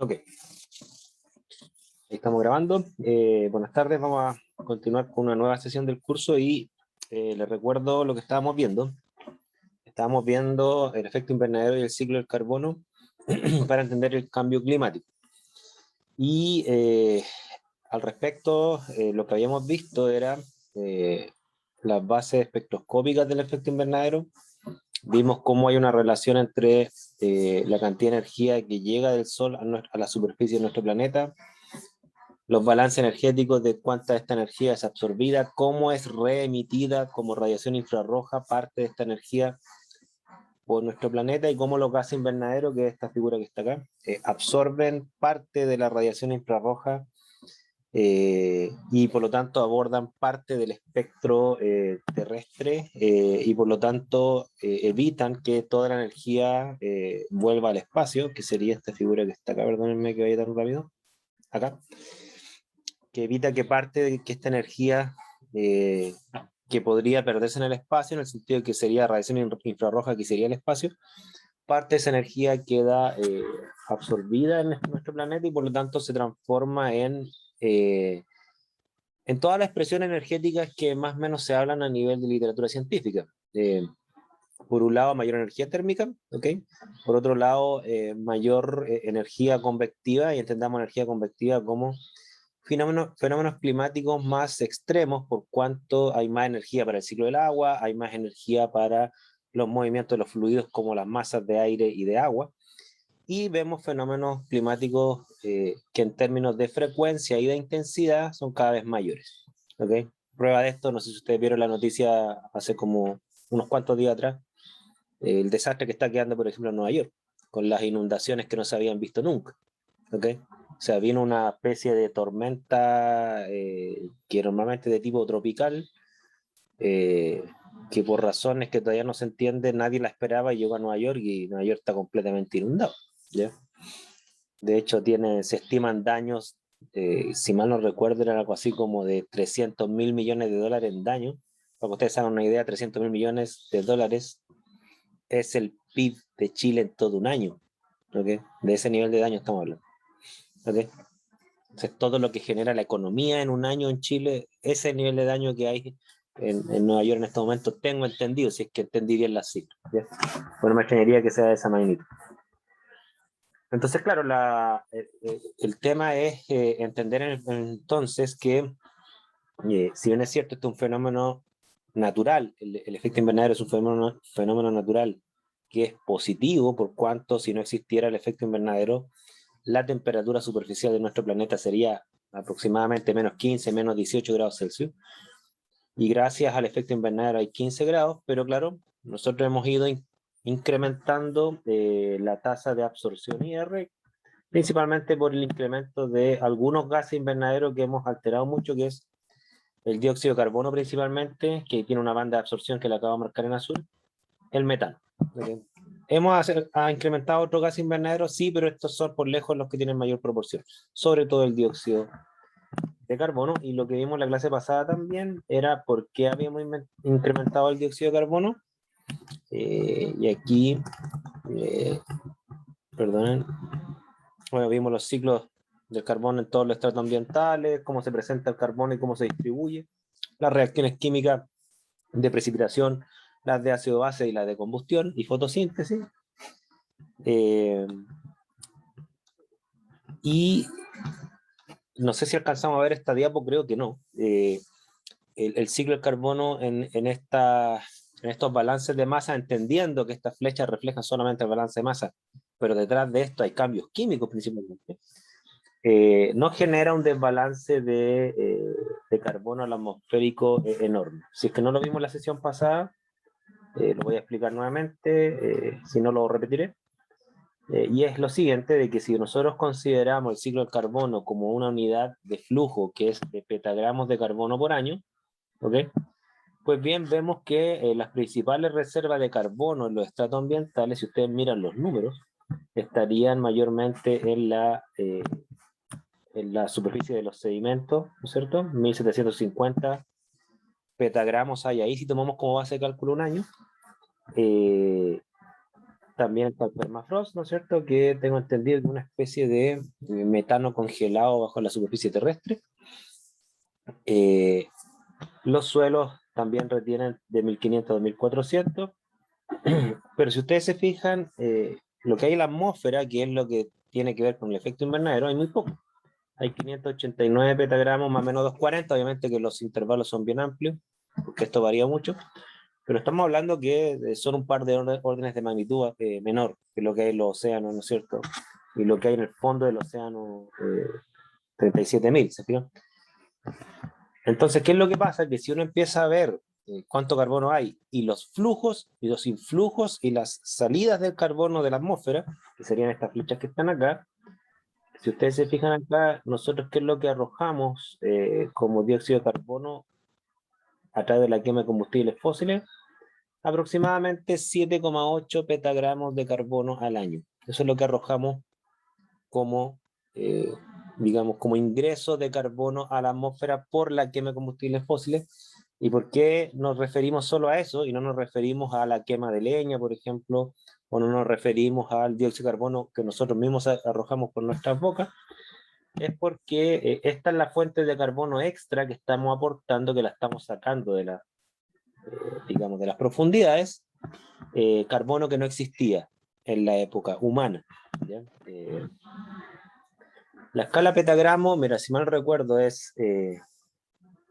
Ok, ahí estamos grabando. Buenas tardes, vamos a continuar con una nueva sesión del curso y les recuerdo lo que estábamos viendo. Estábamos viendo el efecto invernadero y el ciclo del carbono para entender el cambio climático. Y al respecto, lo que habíamos visto era las bases espectroscópicas del efecto invernadero. Vimos cómo hay una relación entre la cantidad de energía que llega del Sol a la superficie de nuestro planeta, los balances energéticos de cuánta de esta energía es absorbida, cómo es reemitida como radiación infrarroja parte de esta energía por nuestro planeta y cómo los gases invernaderos, que es esta figura que está acá, absorben parte de la radiación infrarroja y por lo tanto abordan parte del espectro terrestre y por lo tanto evitan que toda la energía vuelva al espacio, que sería esta figura que está acá, perdónenme que vaya tan rápido, acá, que evita que parte de que esta energía que podría perderse en el espacio, en el sentido de que sería radiación infrarroja, que sería el espacio, parte de esa energía queda absorbida en nuestro planeta y por lo tanto se transforma en todas las expresiones energéticas que más o menos se hablan a nivel de literatura científica. Por un lado, mayor energía térmica, ¿ok? Por otro lado, mayor energía convectiva, y entendamos energía convectiva como fenómenos climáticos más extremos, por cuanto hay más energía para el ciclo del agua, hay más energía para los movimientos de los fluidos como las masas de aire y de agua, y vemos fenómenos climáticos que en términos de frecuencia y de intensidad son cada vez mayores. ¿Okay? Prueba de esto, no sé si ustedes vieron la noticia hace como unos cuantos días atrás, el desastre que está quedando, por ejemplo, en Nueva York, con las inundaciones que no se habían visto nunca. ¿Okay? O sea, vino una especie de tormenta que normalmente de tipo tropical, que por razones que todavía no se entiende, nadie la esperaba y llegó a Nueva York y Nueva York está completamente inundado. ¿Ya? De hecho, se estiman daños, si mal no recuerdo, eran algo así como de 300.000 millones de dólares en daño. Para que ustedes hagan una idea, 300.000 millones de dólares es el PIB de Chile en todo un año. ¿Okay? De ese nivel de daño estamos hablando. ¿Okay? Entonces, todo lo que genera la economía en un año en Chile, ese nivel de daño que hay en Nueva York en estos momentos, tengo entendido, si es que entendí bien las cifras. ¿Ya? Bueno, me extrañaría que sea de esa magnitud. Entonces, claro, el tema es entender entonces que, si bien es cierto, este es un fenómeno natural, el efecto invernadero es un fenómeno natural que es positivo, por cuanto si no existiera el efecto invernadero, la temperatura superficial de nuestro planeta sería aproximadamente menos 15, menos 18 grados Celsius, y gracias al efecto invernadero hay 15 grados, pero claro, nosotros hemos ido incrementando la tasa de absorción IR, principalmente por el incremento de algunos gases invernaderos que hemos alterado mucho, que es el dióxido de carbono principalmente, que tiene una banda de absorción que la acabo de marcar en azul, el metano. ¿Okay? ¿Hemos incrementado otros gases invernaderos? Sí, pero estos son por lejos los que tienen mayor proporción, sobre todo el dióxido de carbono, y lo que vimos en la clase pasada también era por qué habíamos incrementado el dióxido de carbono, y aquí, perdonen, bueno, vimos los ciclos del carbono en todos los estratos ambientales, cómo se presenta el carbono y cómo se distribuye, las reacciones químicas de precipitación, las de ácido base y las de combustión y fotosíntesis. Y no sé si alcanzamos a ver esta diapo, creo que no. El ciclo del carbono en estos balances de masa, entendiendo que estas flechas reflejan solamente el balance de masa, pero detrás de esto hay cambios químicos principalmente, no genera un desbalance de carbono al atmosférico enorme. Si es que no lo vimos en la sesión pasada, lo voy a explicar nuevamente, si no lo repetiré. Y es lo siguiente, de que si nosotros consideramos el ciclo del carbono como una unidad de flujo que es de petagramos de carbono por año, ¿okay? Pues bien, vemos que las principales reservas de carbono en los estratos ambientales, si ustedes miran los números, estarían mayormente en la superficie de los sedimentos, ¿no es cierto? 1750 petagramos hay ahí, si tomamos como base de cálculo un año. también está el permafrost, ¿no es cierto? Que tengo entendido que es una especie de metano congelado bajo la superficie terrestre. Los suelos también retienen de 1500 a 2400. Pero si ustedes se fijan, lo que hay en la atmósfera, que es lo que tiene que ver con el efecto invernadero, hay muy poco. Hay 589 petagramos, más o menos 240, obviamente que los intervalos son bien amplios, porque esto varía mucho, pero estamos hablando que son un par de órdenes de magnitud menor que lo que hay en los océanos, ¿no es cierto? Y lo que hay en el fondo del océano, 37.000, ¿se fijan? Entonces, ¿qué es lo que pasa? Que si uno empieza a ver cuánto carbono hay y los flujos y los influjos y las salidas del carbono de la atmósfera, que serían estas flechas que están acá, si ustedes se fijan acá, nosotros qué es lo que arrojamos como dióxido de carbono a través de la quema de combustibles fósiles, aproximadamente 7,8 petagramos de carbono al año. Eso es lo que arrojamos como, digamos, como ingreso de carbono a la atmósfera por la quema de combustibles fósiles. ¿Y por qué nos referimos solo a eso y no nos referimos a la quema de leña, por ejemplo, o no nos referimos al dióxido de carbono que nosotros mismos arrojamos por nuestras bocas? Es porque esta es la fuente de carbono extra que estamos aportando, que la estamos sacando de la, digamos, de las profundidades, carbono que no existía en la época humana. ¿Ya? La escala petagramo, mira, si mal recuerdo, es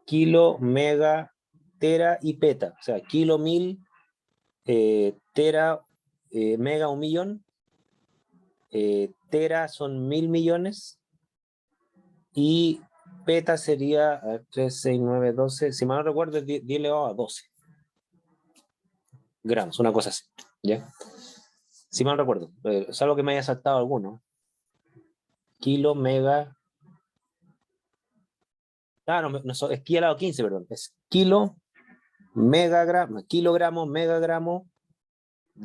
kilo, mega, tera y peta. O sea, kilo, 1000, tera, mega, 1.000.000, tera son 1.000.000.000, y peta sería 3, 6, 9, 12, si mal no recuerdo, es 10 elevado a 12 gramos, una cosa así. ¿Ya? Si mal no recuerdo, es algo que me haya saltado alguno. Kilo, mega. Ah, no, es kilo elevado a 15, perdón. Es kilo, megagramo, kilogramo, megagramo,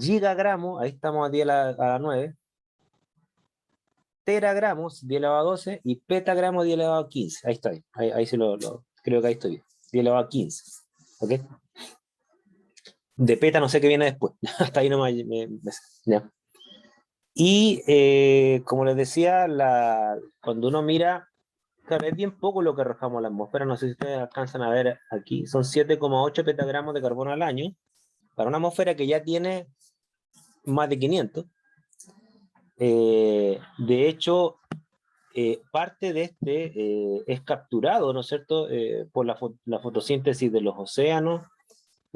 gigagramo, ahí estamos a 10 a la 9, teragramos, 10 elevado a 12, y petagramos, 10 elevado a 15. Ahí está, ahí sí creo que ahí estoy bien. 10 elevado a 15. ¿Ok? De peta no sé qué viene después. Hasta ahí nomás. Ya. Y como les decía, cuando uno mira, claro, es bien poco lo que arrojamos a la atmósfera. No sé si ustedes alcanzan a ver aquí. Son 7,8 petagramos de carbono al año para una atmósfera que ya tiene más de 500. De hecho, parte de es capturado, ¿no es cierto?, por la fotosíntesis de los océanos.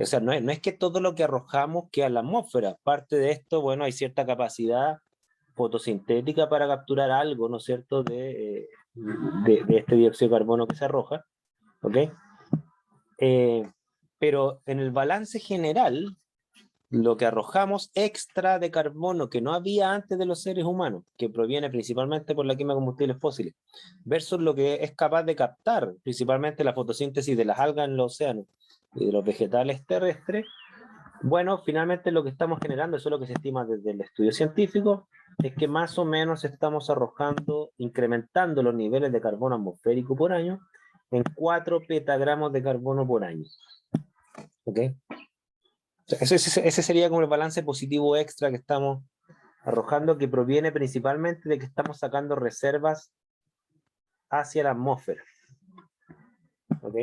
O sea, no es que todo lo que arrojamos quede a la atmósfera. Parte de esto, bueno, hay cierta capacidad fotosintética para capturar algo, ¿no es cierto?, de este dióxido de carbono que se arroja. ¿Ok? Pero en el balance general, lo que arrojamos extra de carbono que no había antes de los seres humanos, que proviene principalmente por la quema de combustibles fósiles, versus lo que es capaz de captar, principalmente la fotosíntesis de las algas en los océanos y de los vegetales terrestres, bueno, finalmente lo que estamos generando, eso es lo que se estima desde el estudio científico, es que más o menos estamos arrojando, incrementando los niveles de carbono atmosférico por año en 4 petagramos de carbono por año. ¿Ok? Ese sería como el balance positivo extra que estamos arrojando, que proviene principalmente de que estamos sacando reservas hacia la atmósfera. ¿Ok?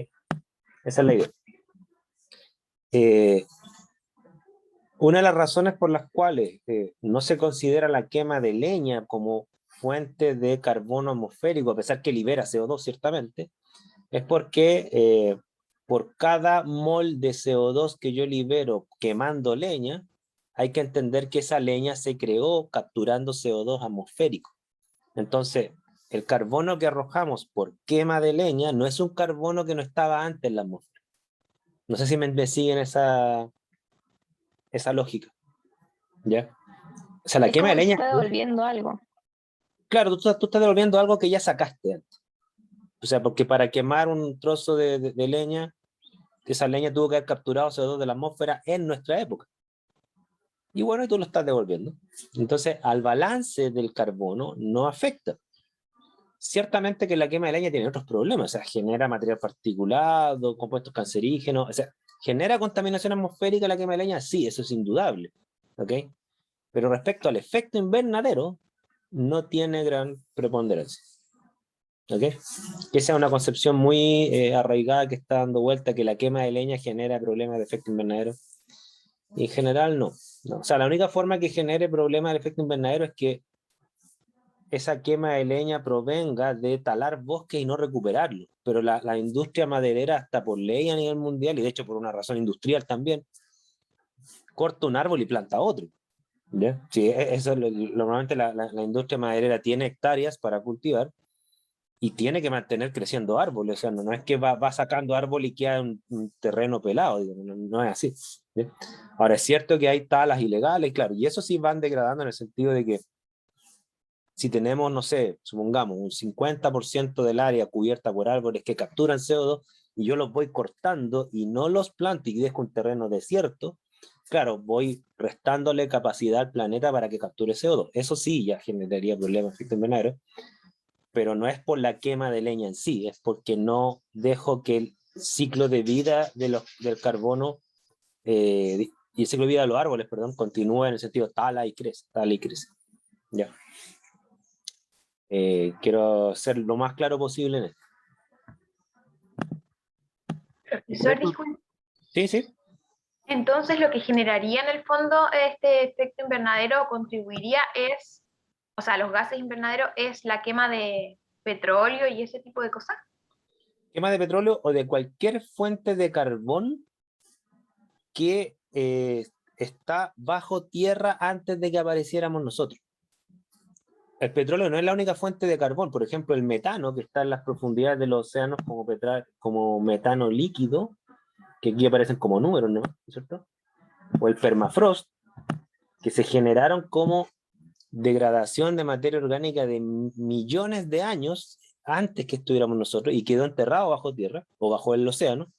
Esa es la idea. Una de las razones por las cuales no se considera la quema de leña como fuente de carbono atmosférico, a pesar que libera CO2 ciertamente, es porque por cada mol de CO2 que yo libero quemando leña, hay que entender que esa leña se creó capturando CO2 atmosférico. Entonces, el carbono que arrojamos por quema de leña no es un carbono que no estaba antes en la atmósfera. No sé si me siguen esa lógica. ¿Ya? O sea, la Es quema de como que leña, está devolviendo algo. claro, tú estás devolviendo algo que ya sacaste antes. O sea, porque para quemar un trozo de leña, esa leña tuvo que haber capturado CO2 de la atmósfera en nuestra época. Y bueno, tú lo estás devolviendo. Entonces, al balance del carbono no afecta. Ciertamente que la quema de leña tiene otros problemas, o sea, genera material particulado, compuestos cancerígenos, o sea, genera contaminación atmosférica la quema de leña, sí, eso es indudable, ¿ok? Pero respecto al efecto invernadero, no tiene gran preponderancia. ¿Ok? Que esa es una concepción muy arraigada que está dando vuelta, que la quema de leña genera problemas de efecto invernadero. Y en general no. No. O sea, la única forma que genere problemas de efecto invernadero es que esa quema de leña provenga de talar bosques y no recuperarlo. Pero la industria maderera, hasta por ley a nivel mundial, y de hecho por una razón industrial también, corta un árbol y planta otro. ¿Ya? Sí, eso es normalmente la industria maderera tiene hectáreas para cultivar y tiene que mantener creciendo árboles. O sea, no es que va sacando árbol y queda un terreno pelado, digamos, no es así. ¿Ya? Ahora, es cierto que hay talas ilegales, claro, y eso sí van degradando en el sentido de que si tenemos, no sé, supongamos, un 50% del área cubierta por árboles que capturan CO2 y yo los voy cortando y no los planto y dejo un terreno desierto, claro, voy restándole capacidad al planeta para que capture CO2. Eso sí ya generaría problemas de efecto invernadero, pero no es por la quema de leña en sí, es porque no dejo que el ciclo de vida del carbono y el ciclo de vida de los árboles, perdón, continúe en el sentido tala y crece, tala y crece. Ya. Quiero ser lo más claro posible en esto. Profesor, disculpe. Sí, sí. Entonces, lo que generaría en el fondo este efecto invernadero contribuiría es, o sea, los gases invernaderos es la quema de petróleo y ese tipo de cosas. Quema de petróleo o de cualquier fuente de carbón que está bajo tierra antes de que apareciéramos nosotros. El petróleo no es la única fuente de carbón. Por ejemplo, el metano, que está en las profundidades de los océanos como metano líquido, que aquí aparecen como números, ¿no? ¿Cierto? O el permafrost, que se generaron como degradación de materia orgánica de millones de años antes que estuviéramos nosotros y quedó enterrado bajo tierra o bajo el océano.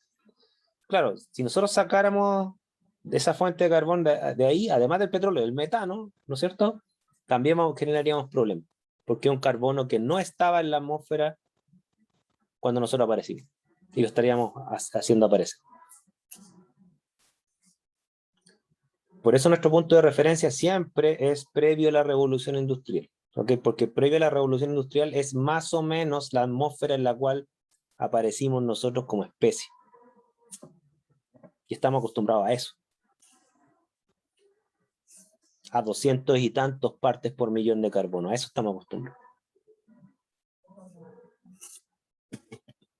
Claro, si nosotros sacáramos de esa fuente de carbón de ahí, además del petróleo, el metano, ¿no es cierto? También generaríamos problemas, porque es un carbono que no estaba en la atmósfera cuando nosotros aparecimos y lo estaríamos haciendo aparecer. Por eso nuestro punto de referencia siempre es previo a la revolución industrial, ¿okay? Porque previo a la revolución industrial es más o menos la atmósfera en la cual aparecimos nosotros como especie. Y estamos acostumbrados a eso. A 200 y tantos partes por millón de carbono. A eso estamos acostumbrados.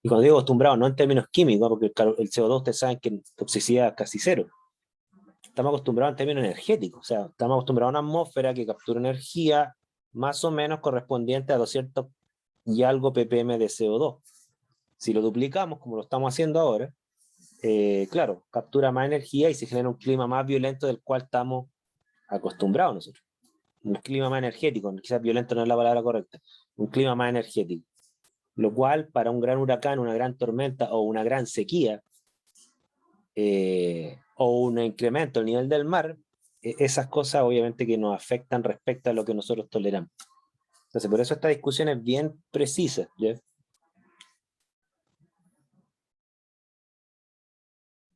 Y cuando digo acostumbrados, no en términos químicos, porque el CO2 ustedes saben que toxicidad es casi cero. Estamos acostumbrados en términos energéticos. O sea, estamos acostumbrados a una atmósfera que captura energía más o menos correspondiente a 200 y algo ppm de CO2. Si lo duplicamos, como lo estamos haciendo ahora, claro, captura más energía y se genera un clima más violento del cual estamos acostumbrados nosotros. Un clima más energético, quizás violento no es la palabra correcta, un clima más energético. Lo cual para un gran huracán, una gran tormenta o una gran sequía o un incremento del nivel del mar, esas cosas obviamente que nos afectan respecto a lo que nosotros toleramos. Entonces, por eso esta discusión es bien precisa, ¿ya?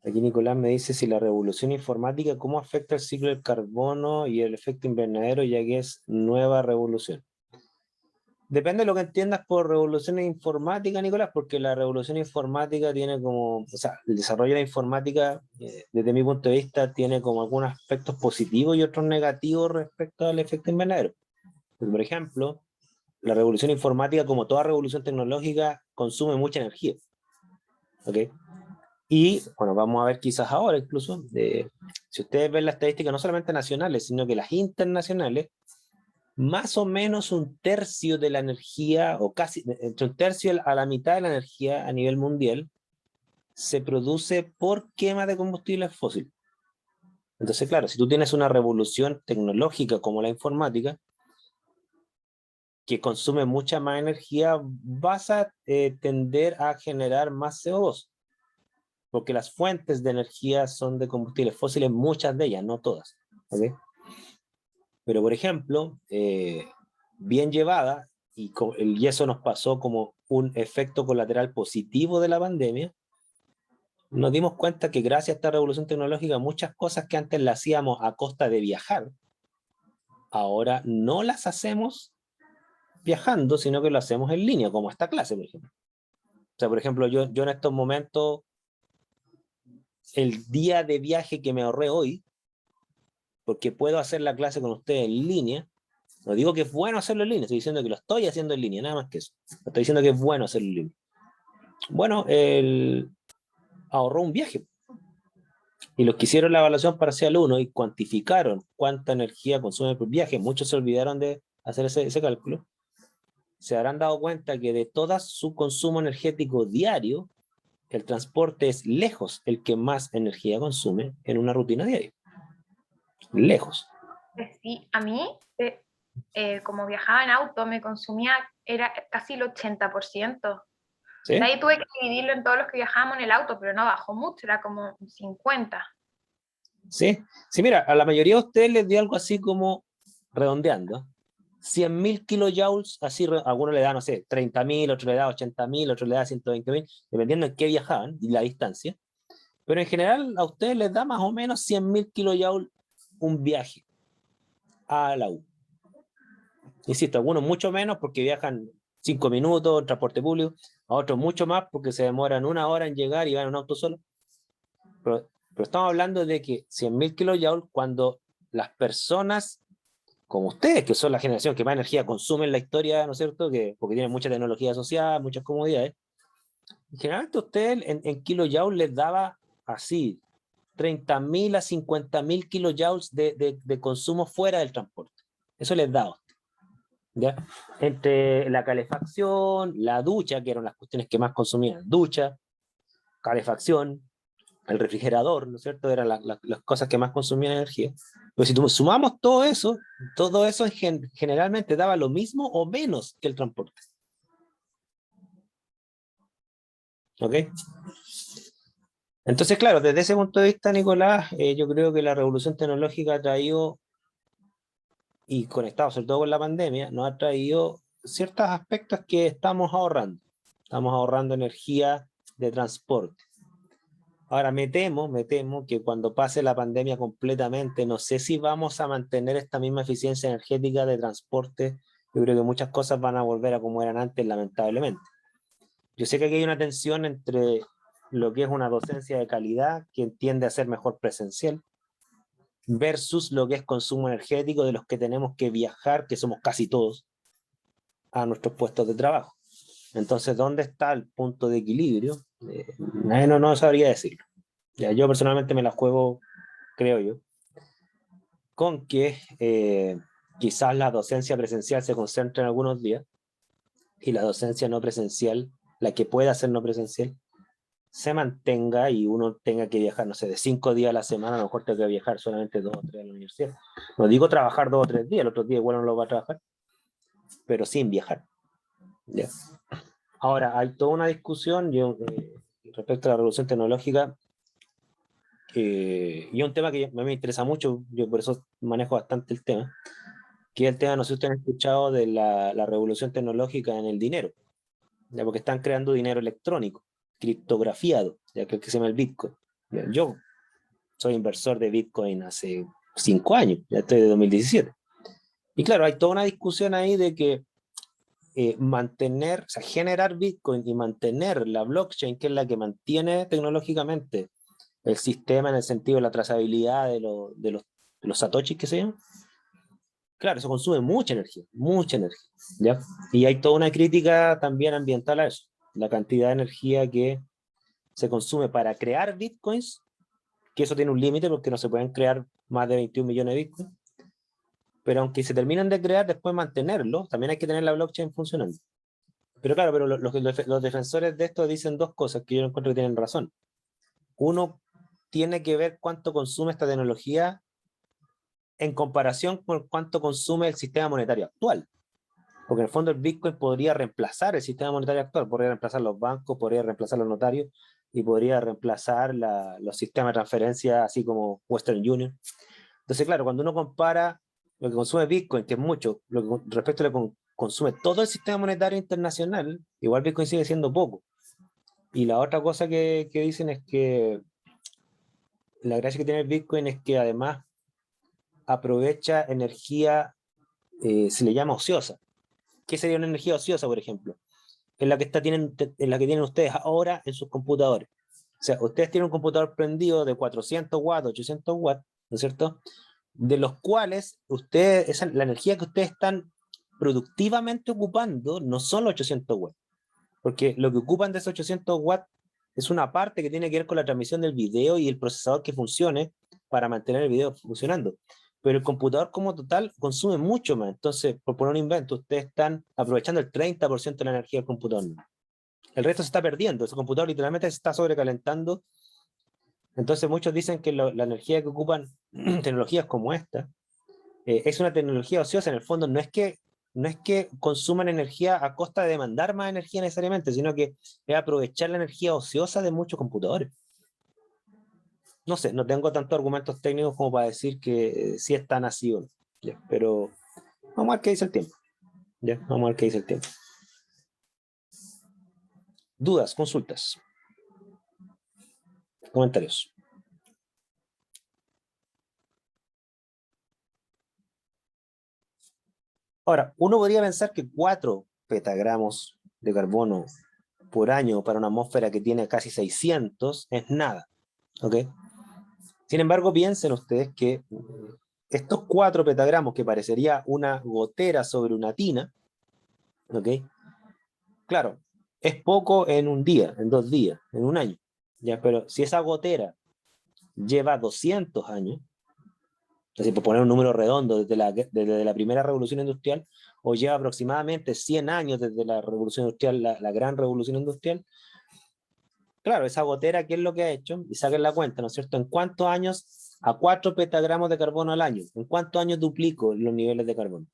Aquí Nicolás me dice si la revolución informática, ¿cómo afecta el ciclo del carbono y el efecto invernadero, ya que es nueva revolución? Depende de lo que entiendas por revolución informática, Nicolás, porque la revolución informática tiene como, o sea, el desarrollo de la informática, desde mi punto de vista, tiene como algunos aspectos positivos y otros negativos respecto al efecto invernadero. Por ejemplo, la revolución informática, como toda revolución tecnológica, consume mucha energía. ¿Ok? Y, bueno, vamos a ver quizás ahora incluso, si ustedes ven las estadísticas no solamente nacionales, sino que las internacionales, más o menos un tercio de la energía, o casi entre un tercio a la mitad de la energía a nivel mundial, se produce por quema de combustibles fósiles. Entonces, claro, si tú tienes una revolución tecnológica como la informática, que consume mucha más energía, vas a tender a generar más CO2, porque las fuentes de energía son de combustibles fósiles, muchas de ellas, no todas. ¿Okay? Pero, por ejemplo, bien llevada, y eso nos pasó como un efecto colateral positivo de la pandemia, nos dimos cuenta que gracias a esta revolución tecnológica, muchas cosas que antes las hacíamos a costa de viajar, ahora no las hacemos viajando, sino que lo hacemos en línea, como esta clase, por ejemplo. O sea, por ejemplo, yo en estos momentos, el día de viaje que me ahorré hoy, porque puedo hacer la clase con ustedes en línea, no digo que es bueno hacerlo en línea, estoy diciendo que lo estoy haciendo en línea, nada más que eso. Estoy diciendo que es bueno hacerlo en línea. Bueno, ahorró un viaje. Y los que hicieron la evaluación parcial 1 y cuantificaron cuánta energía consume por viaje, muchos se olvidaron de hacer ese cálculo, se habrán dado cuenta que de todo su consumo energético diario, el transporte es lejos el que más energía consume en una rutina diaria. Lejos. Sí, a mí, como viajaba en auto, me consumía, era casi el 80%. ¿Sí? De ahí tuve que dividirlo en todos los que viajábamos en el auto, pero no bajó mucho, era como 50. ¿Sí? Sí, mira, a la mayoría de ustedes les dio algo así como, redondeando, 100.000 kilojoules, así, algunos le dan, no sé, 30.000, otro le da 80.000, otro le da 120.000, dependiendo en qué viajaban y la distancia. Pero en general a ustedes les da más o menos 100.000 kilojoules un viaje a la U. Insisto, algunos mucho menos porque viajan 5 minutos en transporte público, a otros mucho más porque se demoran 1 hora en llegar y van en un auto solo. Pero estamos hablando de que 100.000 kilojoules cuando las personas como ustedes, que son la generación que más energía consume en la historia, ¿no es cierto? Porque tienen mucha tecnología asociada, muchas comodidades. Generalmente a ustedes en kilojoules les daba así, 30.000 a 50.000 kilojoules de consumo fuera del transporte. Eso les daba. ¿Ya? Entre la calefacción, la ducha, que eran las cuestiones que más consumían, ducha, calefacción, el refrigerador, ¿no es cierto? Eran las cosas que más consumían energía. Pero si sumamos todo eso generalmente daba lo mismo o menos que el transporte. ¿Ok? Entonces, claro, desde ese punto de vista, Nicolás, yo creo que la revolución tecnológica ha traído, y conectado sobre todo con la pandemia, nos ha traído ciertos aspectos que estamos ahorrando. Estamos ahorrando energía de transporte. Ahora me temo que cuando pase la pandemia completamente, no sé si vamos a mantener esta misma eficiencia energética de transporte. Yo creo que muchas cosas van a volver a como eran antes, lamentablemente. Yo sé que aquí hay una tensión entre lo que es una docencia de calidad, que tiende a ser mejor presencial, versus lo que es consumo energético de los que tenemos que viajar, que somos casi todos, a nuestros puestos de trabajo. Entonces, ¿dónde está el punto de equilibrio? Nadie no sabría decirlo. Ya, yo personalmente me la juego, creo yo, con que quizás la docencia presencial se concentre en algunos días y la docencia no presencial, la que pueda ser no presencial, se mantenga y uno tenga que viajar, no sé, de 5 días a la semana, a lo mejor tenga que viajar solamente 2 o 3 a la universidad. No digo trabajar 2 o 3 días, el otro día igual no lo va a trabajar, pero sin viajar. ¿Ya? Ahora, hay toda una discusión respecto a la revolución tecnológica, y un tema que a mí me interesa mucho, yo por eso manejo bastante el tema, que es el tema, no sé si ustedes han escuchado de la revolución tecnológica en el dinero, ya porque están creando dinero electrónico, criptografiado, ya que se llama el Bitcoin. Ya, yo soy inversor de Bitcoin hace 5 años, ya estoy de 2017. Y claro, hay toda una discusión ahí de que mantener, o sea, generar Bitcoin y mantener la blockchain, que es la que mantiene tecnológicamente el sistema en el sentido de la trazabilidad de los satoshis que se llaman. Claro, eso consume mucha energía, ¿ya? Y hay toda una crítica también ambiental a eso, la cantidad de energía que se consume para crear bitcoins, que eso tiene un límite porque no se pueden crear más de 21 millones de bitcoins, pero aunque se terminen de crear, después mantenerlo, también hay que tener la blockchain funcionando. Pero claro, pero los defensores de esto dicen dos cosas que yo encuentro que tienen razón. Uno, tiene que ver cuánto consume esta tecnología en comparación con cuánto consume el sistema monetario actual. Porque en el fondo el Bitcoin podría reemplazar el sistema monetario actual, podría reemplazar los bancos, podría reemplazar los notarios y podría reemplazar los sistemas de transferencia, así como Western Union. Entonces, claro, cuando uno compara lo que consume Bitcoin, que es mucho, respecto a lo que consume todo el sistema monetario internacional, igual Bitcoin sigue siendo poco. Y la otra cosa que dicen es que la gracia que tiene el Bitcoin es que además aprovecha energía se le llama ociosa. ¿Qué sería una energía ociosa, por ejemplo? Es la que tienen ustedes ahora en sus computadores. O sea, ustedes tienen un computador prendido de 400 watts, 800 watts, ¿no es cierto? De los cuales la energía que ustedes están productivamente ocupando no son los 800 watts, porque lo que ocupan de esos 800 watts es una parte que tiene que ver con la transmisión del video y el procesador que funcione para mantener el video funcionando. Pero el computador como total consume mucho más. Entonces, por poner un invento, ustedes están aprovechando el 30% de la energía del computador. El resto se está perdiendo. Ese computador literalmente se está sobrecalentando. Entonces, muchos dicen que la energía que ocupan tecnologías como esta es una tecnología ociosa. En el fondo, no es que consuman energía a costa de demandar más energía necesariamente, sino que es aprovechar la energía ociosa de muchos computadores. No sé, no tengo tantos argumentos técnicos como para decir que sí es tan así o no. Ya, pero vamos a ver qué dice el tiempo. Ya, vamos a ver qué dice el tiempo. Dudas, consultas, comentarios. Ahora, uno podría pensar que 4 petagramos de carbono por año para una atmósfera que tiene casi 600 es nada. ¿Ok? Sin embargo, piensen ustedes que estos 4 petagramos, que parecería una gotera sobre una tina, ¿ok? Claro, es poco en un día, en 2 días, en un año. ¿Ya? Pero si esa gotera lleva 200 años, es decir, por poner un número redondo, desde la primera revolución industrial, o lleva aproximadamente 100 años desde la revolución industrial, la gran revolución industrial, claro, esa gotera, ¿qué es lo que ha hecho? Y saquen la cuenta, ¿no es cierto? ¿En cuántos años, a 4 petagramos de carbono al año, en cuántos años duplico los niveles de carbono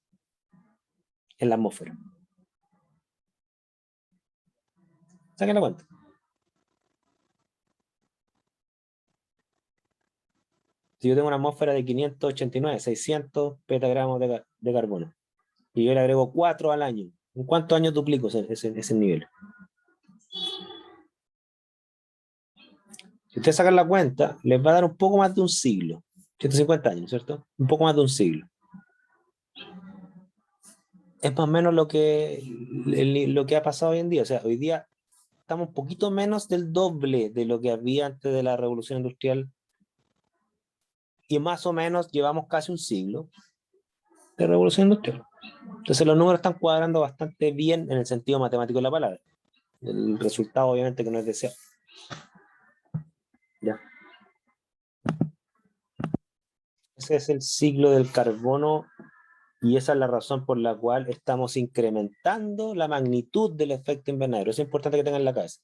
en la atmósfera? Saquen la cuenta. Si yo tengo una atmósfera de 589, 600 petagramos de carbono, y yo le agrego 4 al año, ¿en cuántos años duplico ese nivel? Si ustedes sacan la cuenta, les va a dar un poco más de un siglo. 150 años, ¿cierto? Un poco más de un siglo. Es más o menos lo que ha pasado hoy en día. O sea, hoy día estamos un poquito menos del doble de lo que había antes de la revolución industrial. Y más o menos llevamos casi un siglo de revolución industrial. Entonces los números están cuadrando bastante bien en el sentido matemático de la palabra. El resultado obviamente que no es deseado. Ya. Ese es el ciclo del carbono y esa es la razón por la cual estamos incrementando la magnitud del efecto invernadero. Es importante que tengan en la cabeza.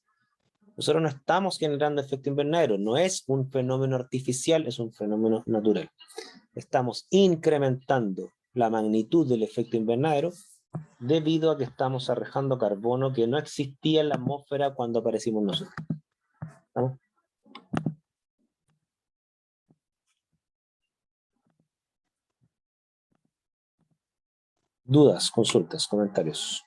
Nosotros no estamos generando efecto invernadero, no es un fenómeno artificial, es un fenómeno natural. Estamos incrementando la magnitud del efecto invernadero debido a que estamos arrojando carbono que no existía en la atmósfera cuando aparecimos nosotros. ¿Estamos? Dudas, consultas, comentarios.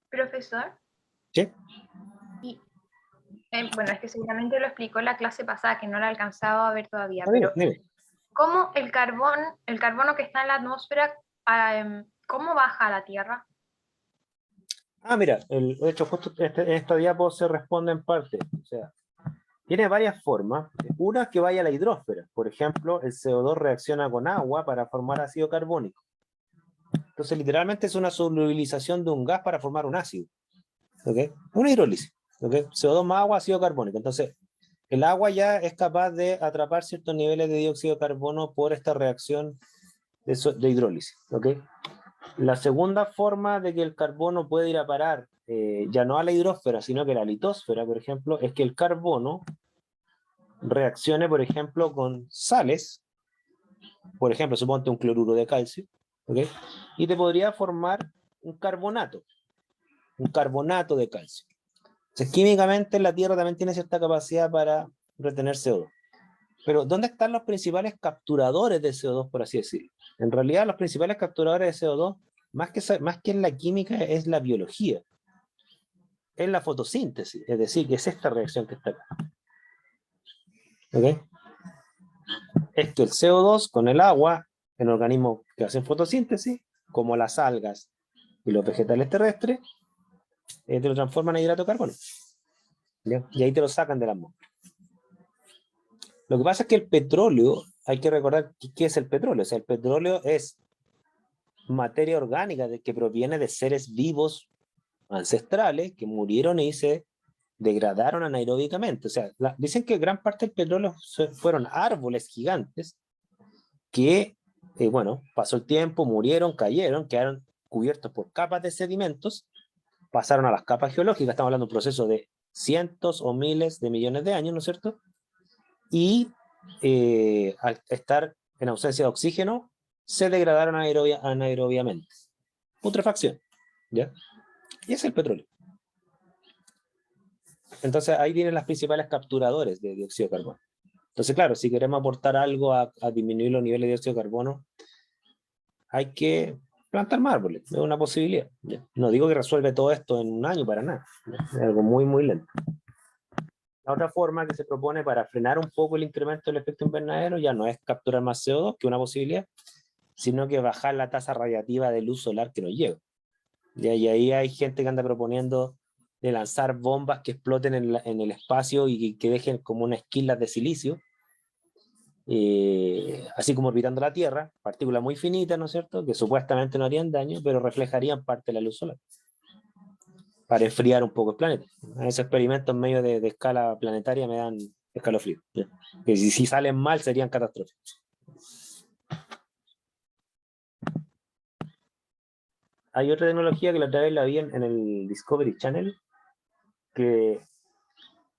Profesor, ¿Sí? y, bueno, es que seguramente lo explicó en la clase pasada, que no la he alcanzado a ver todavía, Dime, pero dime. ¿cómo el carbono que está en la atmósfera, cómo baja a la Tierra? Mira, de hecho, justo en esta diapo se responde en parte. O sea, tiene varias formas. Una es que vaya a la hidrósfera. Por ejemplo, el CO2 reacciona con agua para formar ácido carbónico. Entonces, literalmente es una solubilización de un gas para formar un ácido. ¿Ok? Una hidrólisis. ¿Ok? CO2 más agua, ácido carbónico. Entonces, el agua ya es capaz de atrapar ciertos niveles de dióxido de carbono por esta reacción de hidrólisis. ¿Ok? La segunda forma de que el carbono puede ir a parar, ya no a la hidrósfera, sino que a la litosfera, por ejemplo, es que el carbono reaccione, por ejemplo, con sales, por ejemplo, suponte un cloruro de calcio, ¿okay? Y te podría formar un carbonato de calcio. Entonces, químicamente la Tierra también tiene cierta capacidad para retener CO2. Pero, ¿dónde están los principales capturadores de CO2, por así decirlo? En realidad, los principales capturadores de CO2, más que en la química, es la biología, es la fotosíntesis, es decir, que es esta reacción que está acá. ¿Ok? Es que el CO2 con el agua, en organismos que hacen fotosíntesis, como las algas y los vegetales terrestres, te lo transforman en hidrato de carbono. ¿Ya? Y ahí te lo sacan de la atmósfera. Lo que pasa es que el petróleo, hay que recordar qué es el petróleo. O sea, el petróleo es materia orgánica que proviene de seres vivos ancestrales que murieron y se degradaron anaeróbicamente. O sea, dicen que gran parte del petróleo fueron árboles gigantes que, bueno, pasó el tiempo, murieron, cayeron, quedaron cubiertos por capas de sedimentos, pasaron a las capas geológicas, estamos hablando de un proceso de cientos o miles de millones de años, ¿no es cierto? Y al estar en ausencia de oxígeno, se degradaron anaerobiamente. Putrefacción, ¿ya? Y es el petróleo. Entonces ahí vienen las principales capturadores de dióxido de carbono. Entonces, claro, si queremos aportar algo a disminuir los niveles de dióxido de carbono, hay que plantar más árboles, es una posibilidad. ¿Ya? No digo que resuelve todo esto en un año, para nada. ¿Ya? Es algo muy, muy lento. La otra forma que se propone para frenar un poco el incremento del efecto invernadero ya no es capturar más CO2, que es una posibilidad, sino que bajar la tasa radiativa de luz solar que nos llega. ¿Ya? Y ahí hay gente que anda proponiendo de lanzar bombas que exploten en el espacio y que dejen como unas esquilas de silicio, así como orbitando la Tierra, partículas muy finitas, ¿no es cierto?, que supuestamente no harían daño, pero reflejarían parte de la luz solar, para enfriar un poco el planeta. Esos experimentos en medio de escala planetaria me dan escalofrío. ¿Ya? Que si salen mal serían catastróficos. Hay otra tecnología que la otra vez la vi en el Discovery Channel, que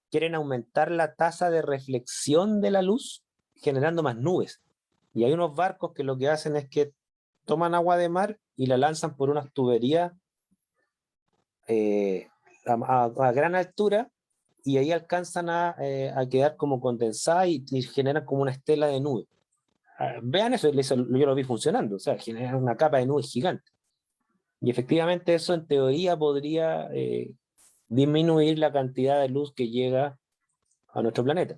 quieren aumentar la tasa de reflexión de la luz generando más nubes. Y hay unos barcos que lo que hacen es que toman agua de mar y la lanzan por unas tuberías a gran altura, y ahí alcanzan a quedar como condensada y generan como una estela de nube. Vean eso, yo lo vi funcionando, o sea, genera una capa de nube gigante. Y efectivamente eso en teoría podría disminuir la cantidad de luz que llega a nuestro planeta.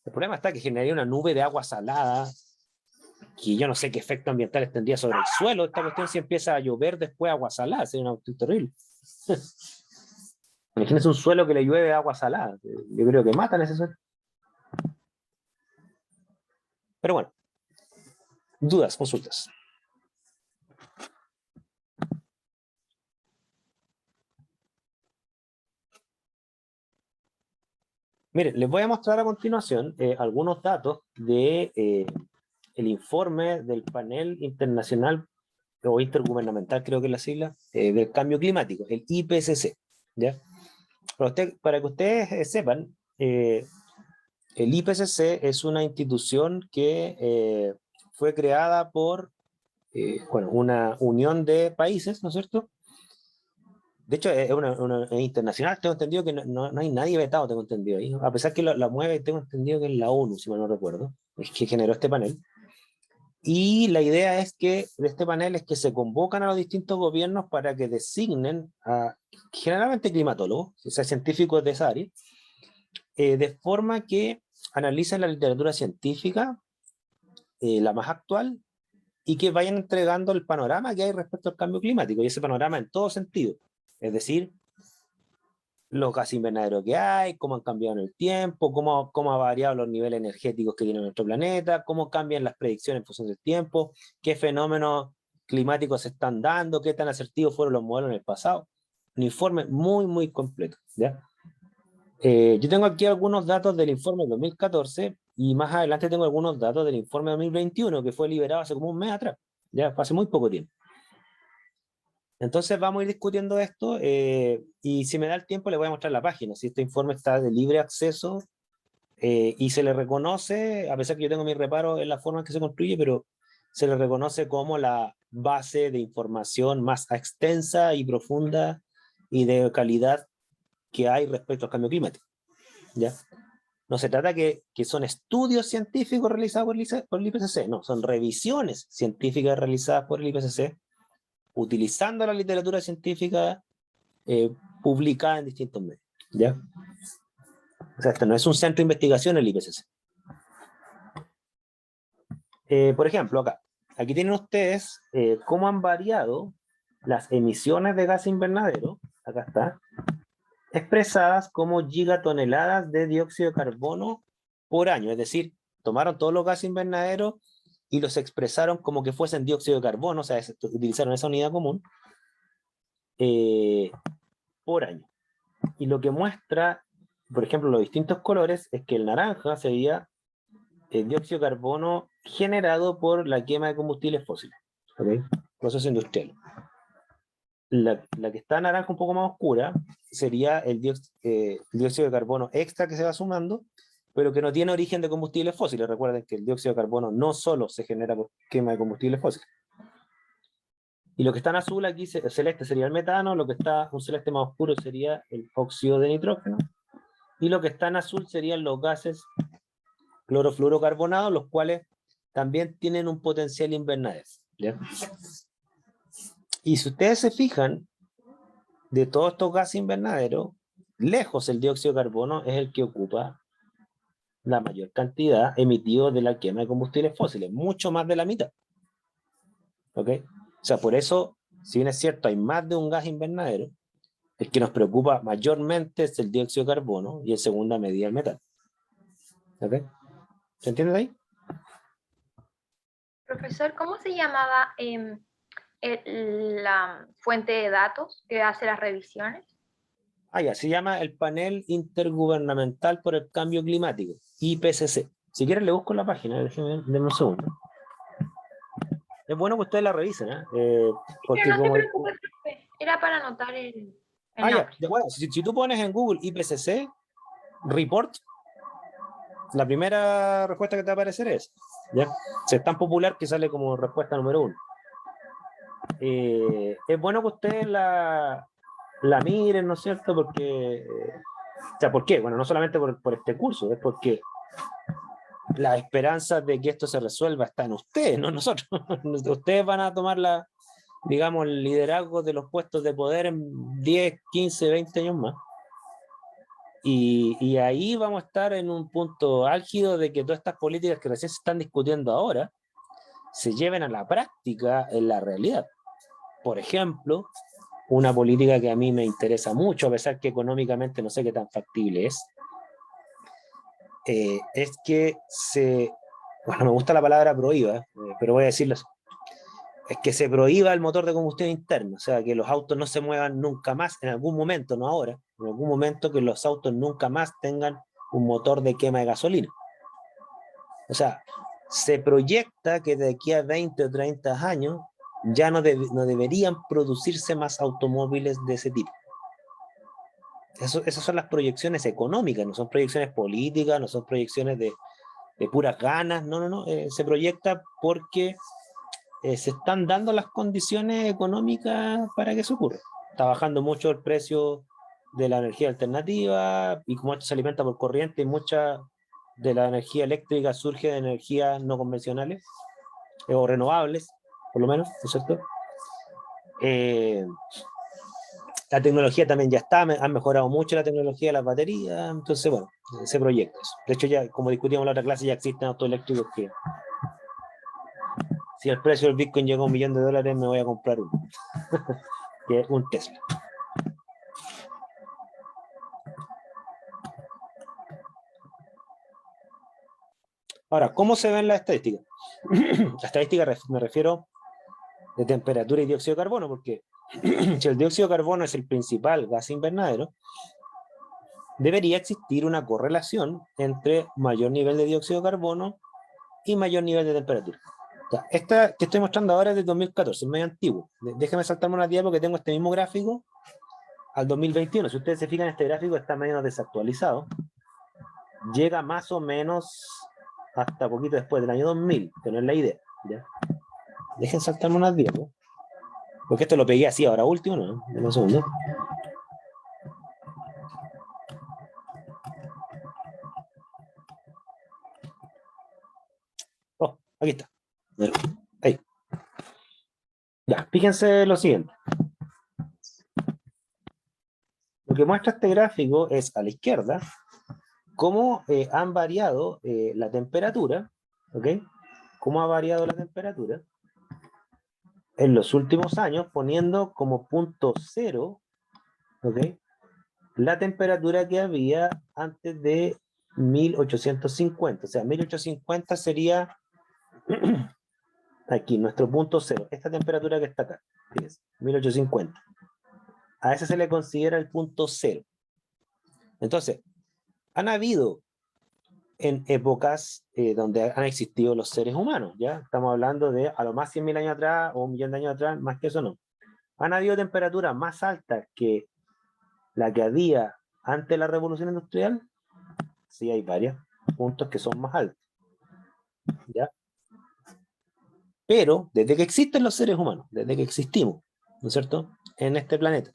El problema está que generaría una nube de agua salada, que yo no sé qué efecto ambiental tendría sobre el suelo. Esta cuestión si empieza a llover después agua salada, sería una cuestión terrible. Imagínense un suelo que le llueve agua salada. Yo creo que matan ese suelo. Pero bueno, dudas, consultas. Miren, les voy a mostrar a continuación algunos datos de el informe del panel internacional o intergubernamental, creo que es la sigla, del cambio climático, el IPCC. ¿Ya? Para que ustedes sepan, el IPCC es una institución que fue creada por bueno, una unión de países, ¿no es cierto? De hecho, es es internacional, tengo entendido que no hay nadie vetado, tengo entendido ahí. A pesar que la mueve, tengo entendido que es la ONU, si mal no recuerdo, es que generó este panel. Y la idea es que de este panel es que se convocan a los distintos gobiernos para que designen a generalmente climatólogos, o sea, científicos de esa área, de forma que analicen la literatura científica, la más actual, y que vayan entregando el panorama que hay respecto al cambio climático, y ese panorama en todo sentido. Es decir, los gases invernaderos que hay, cómo han cambiado en el tiempo, cómo ha variado los niveles energéticos que tiene nuestro planeta, cómo cambian las predicciones en función del tiempo, qué fenómenos climáticos se están dando, qué tan asertivos fueron los modelos en el pasado. Un informe muy, muy completo. ¿Ya? Yo tengo aquí algunos datos del informe 2014 y más adelante tengo algunos datos del informe 2021 que fue liberado hace como un mes atrás, ya hace muy poco tiempo. Entonces vamos a ir discutiendo esto y si me da el tiempo le voy a mostrar la página. Si este informe está de libre acceso y se le reconoce, a pesar que yo tengo mis reparos en la forma en que se construye, pero se le reconoce como la base de información más extensa y profunda y de calidad que hay respecto al cambio climático. ¿Ya? No se trata que son estudios científicos realizados por el IPCC, no, son revisiones científicas realizadas por el IPCC utilizando la literatura científica publicada en distintos medios. ¿Ya? O sea, esto no es un centro de investigación el IPCC, Por ejemplo, aquí tienen ustedes cómo han variado las emisiones de gas invernadero, acá está, expresadas como gigatoneladas de dióxido de carbono por año. Es decir, tomaron todos los gases invernaderos y los expresaron como que fuesen dióxido de carbono, o sea, utilizaron esa unidad común por año. Y lo que muestra, por ejemplo, los distintos colores, es que el naranja sería el dióxido de carbono generado por la quema de combustibles fósiles, ¿okay? Proceso industrial. La que está naranja un poco más oscura sería el dióxido de carbono extra que se va sumando, pero que no tiene origen de combustibles fósiles. Recuerden que el dióxido de carbono no solo se genera por quema de combustibles fósiles. Y lo que está en azul aquí, celeste, sería el metano, lo que está un celeste más oscuro sería el óxido de nitrógeno, y lo que está en azul serían los gases clorofluorocarbonados, los cuales también tienen un potencial invernadero, ¿ya? Y si ustedes se fijan, de todos estos gases invernaderos, lejos el dióxido de carbono es el que ocupa la mayor cantidad emitido de la quema de combustibles fósiles, mucho más de la mitad. ¿Ok? O sea, por eso, si bien es cierto, hay más de un gas invernadero, el que nos preocupa mayormente es el dióxido de carbono y en segunda medida el metano. ¿Ok? ¿Se entiende ahí? Profesor, ¿cómo se llamaba la fuente de datos que hace las revisiones? Ya, se llama el Panel Intergubernamental por el Cambio Climático, IPCC. Si quieren le busco la página, denme un segundo. Es bueno que ustedes la revisen, ¿eh? Pero Porque no te como... preocupes, profe. Era para anotar el Ya, nombre. bueno, si tú pones en Google IPCC, report, la primera respuesta que te va a aparecer es, ¿ya? Si es tan popular que sale como respuesta número 1. Es bueno que ustedes la miren, ¿no es cierto? Porque, o sea, ¿por qué? Bueno, no solamente por este curso, es porque la esperanza de que esto se resuelva está en ustedes, no en nosotros. Ustedes van a tomar digamos, el liderazgo de los puestos de poder en 10, 15, 20 años más. Y ahí vamos a estar en un punto álgido de que todas estas políticas que recién se están discutiendo ahora se lleven a la práctica en la realidad. Por ejemplo, una política que a mí me interesa mucho, a pesar que económicamente no sé qué tan factible es que bueno, me gusta la palabra prohíba, pero voy a decirlo así, es que se prohíba el motor de combustión interno, o sea, que los autos no se muevan nunca más, en algún momento, no ahora, en algún momento que los autos nunca más tengan un motor de quema de gasolina. O sea, se proyecta que de aquí a 20 o 30 años ya no deberían producirse más automóviles de ese tipo. Esas son las proyecciones económicas, no son proyecciones políticas, no son proyecciones de puras ganas, no, se proyecta porque se están dando las condiciones económicas para que eso ocurra. Está bajando mucho el precio de la energía alternativa y como esto se alimenta por corriente y mucha de la energía eléctrica surge de energías no convencionales o renovables, por lo menos, ¿no es cierto? La tecnología también ya está, han mejorado mucho la tecnología de las baterías, entonces bueno, se proyecta eso. De hecho ya, como discutíamos en la otra clase, ya existen autos eléctricos que si el precio del Bitcoin llega a $1.000.000 me voy a comprar uno, que es un Tesla. Ahora, ¿cómo se ven las estadísticas? La estadística me refiero de temperatura y dióxido de carbono, porque si el dióxido de carbono es el principal gas invernadero, debería existir una correlación entre mayor nivel de dióxido de carbono y mayor nivel de temperatura. Ya, esta que estoy mostrando ahora es de 2014, es medio antiguo. Déjame saltarme una diapositiva porque tengo este mismo gráfico al 2021. Si ustedes se fijan, este gráfico está medio desactualizado. Llega más o menos hasta poquito después del año 2000, tener la idea. ¿Ya? Dejen saltarme unas diapositivas. Porque esto lo pegué así ahora último, ¿no? En un segundo. Oh, aquí está. Ahí. Ya, fíjense lo siguiente. Lo que muestra este gráfico es a la izquierda cómo han variado la temperatura, ¿ok? cómo ha variado la temperatura en los últimos años, poniendo como punto cero, ¿ok?, la temperatura que había antes de 1850. O sea, 1850 sería aquí, nuestro punto cero. Esta temperatura que está acá, fíjense, 1850. A ese se le considera el punto cero. Entonces, han habido en épocas donde han existido los seres humanos, ¿ya? Estamos hablando de a lo más 100.000 años atrás o 1.000.000 de años atrás, más que eso no. Han habido temperaturas más altas que la que había antes de la revolución industrial. Sí, hay varios puntos que son más altos, ¿ya? Pero desde que existen los seres humanos, desde que existimos, ¿no es cierto?, en este planeta,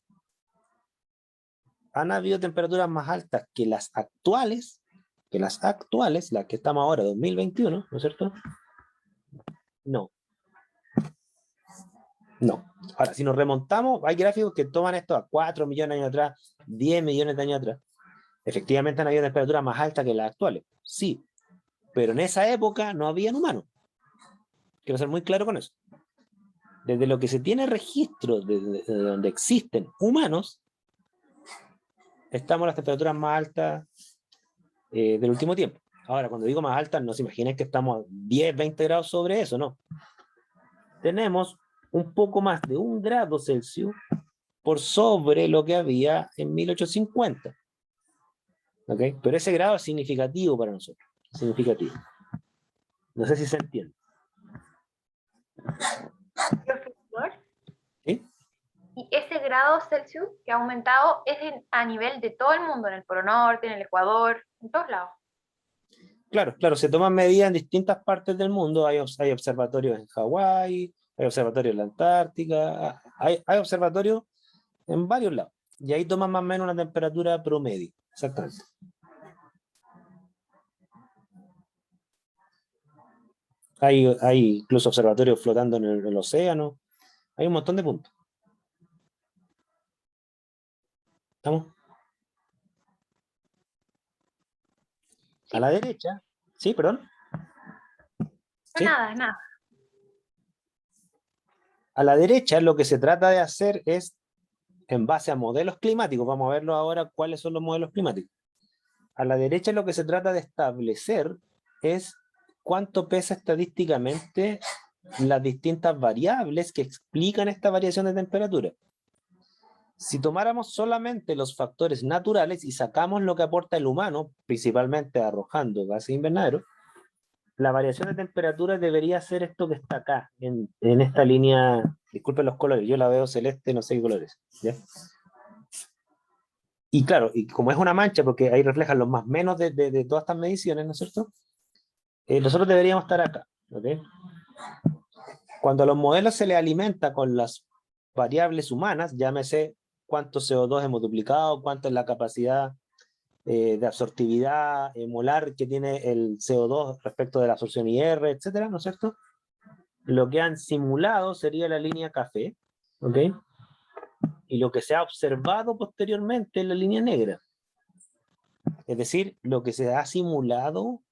han habido temperaturas más altas que las actuales, las que estamos ahora, 2021, ¿no es cierto? No. No. Ahora, si nos remontamos, hay gráficos que toman esto a 4 millones de años atrás, 10 millones de años atrás. Efectivamente han habido temperaturas más altas que las actuales, sí. Pero en esa época no habían humanos. Quiero ser muy claro con eso. Desde lo que se tiene registro de donde existen humanos, estamos en las temperaturas más altas del último tiempo. Ahora, cuando digo más altas, no se imaginen que estamos a 10, 20 grados sobre eso, no. Tenemos un poco más de 1 grado Celsius por sobre lo que había en 1850. ¿Okay? Pero ese grado es significativo para nosotros. Significativo. No sé si se entiende. Profesor, ¿Sí? y ese grado Celsius que ha aumentado es a nivel de todo el mundo, en el Polo Norte, en el Ecuador, en todos lados. Claro, claro, se toman medidas en distintas partes del mundo. Hay observatorios en Hawái, hay observatorios en la Antártica, hay observatorios en varios lados. Y ahí toman más o menos una temperatura promedio. Exactamente. Hay incluso observatorios flotando en el océano. Hay un montón de puntos. ¿Estamos? A la derecha, sí, perdón. ¿Sí? Nada. A la derecha lo que se trata de hacer es, en base a modelos climáticos, vamos a verlo ahora cuáles son los modelos climáticos. A la derecha lo que se trata de establecer es cuánto pesa estadísticamente las distintas variables que explican esta variación de temperatura. Si tomáramos solamente los factores naturales y sacamos lo que aporta el humano, principalmente arrojando gases invernaderos, la variación de temperatura debería ser esto que está acá, en esta línea. Disculpen los colores, yo la veo celeste, no sé qué colores, ¿ya? Y claro, y como es una mancha, porque ahí reflejan los más menos de todas estas mediciones, ¿no es cierto? Nosotros deberíamos estar acá, ¿ok? Cuando a los modelos se les alimenta con las variables humanas, llámese cuánto CO2 hemos duplicado, cuánto es la capacidad de absortividad molar que tiene el CO2 respecto de la absorción IR, etcétera, ¿no es cierto? Lo que han simulado sería la línea café, ¿ok? Y lo que se ha observado posteriormente es la línea negra. Es decir, lo que se ha simulado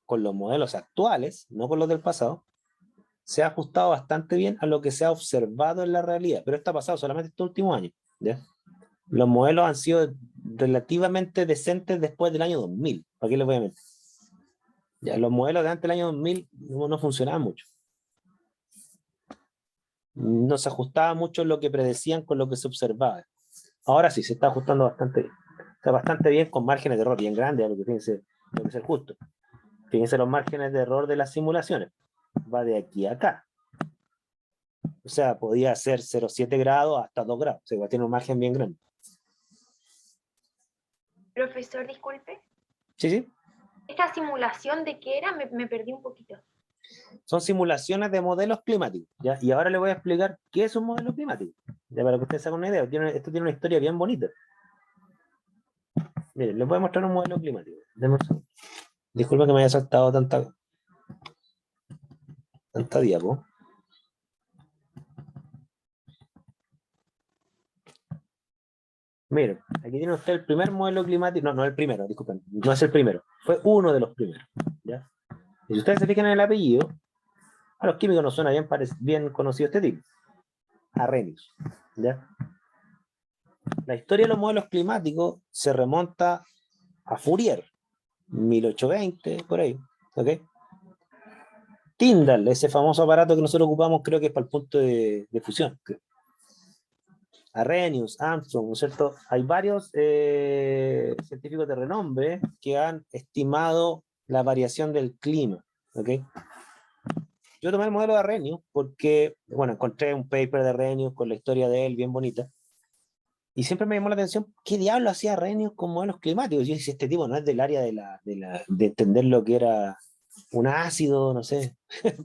con los modelos actuales, no con los del pasado, se ha ajustado bastante bien a lo que se ha observado en la realidad, pero esto ha pasado solamente estos últimos años, ¿ya? Los modelos han sido relativamente decentes después del año 2000, ¿para qué les voy a mentir? Ya, los modelos de antes del año 2000 no funcionaban mucho. No se ajustaba mucho lo que predecían con lo que se observaba. Ahora sí, se está ajustando bastante bien. O sea, bastante bien con márgenes de error bien grandes, porque fíjense, lo que es el justo. Fíjense los márgenes de error de las simulaciones. Va de aquí a acá. O sea, podía ser 0,7 grados hasta 2 grados. O sea, tiene un margen bien grande. Profesor, disculpe. Sí. ¿Esta simulación de qué era? Me perdí un poquito. Son simulaciones de modelos climáticos, ¿ya? Y ahora les voy a explicar qué es un modelo climático, ya para que ustedes se hagan una idea. Esto tiene una historia bien bonita. Miren, les voy a mostrar un modelo climático. Disculpen que me haya saltado tanta diapo. Miren, aquí tiene usted el primer modelo climático. No el primero, disculpen. No es el primero. Fue uno de los primeros, ¿ya? Y si ustedes se fijan en el apellido, A los químicos nos suena bien conocido este tipo, Arrhenius, ¿ya? La historia de los modelos climáticos se remonta a Fourier, 1820, por ahí, ¿ok? Tyndall, ese famoso aparato que nosotros ocupamos, creo que es para el punto de fusión. Arrhenius, Armstrong, ¿no es cierto? Hay varios científicos de renombre que han estimado la variación del clima, ¿ok? Yo tomé el modelo de Arrhenius porque, bueno, encontré un paper de Arrhenius con la historia de él bien bonita, y siempre me llamó la atención qué diablo hacía Arrhenius con modelos climáticos. Yo decía, este tipo no es del área de entender lo que era un ácido, no sé,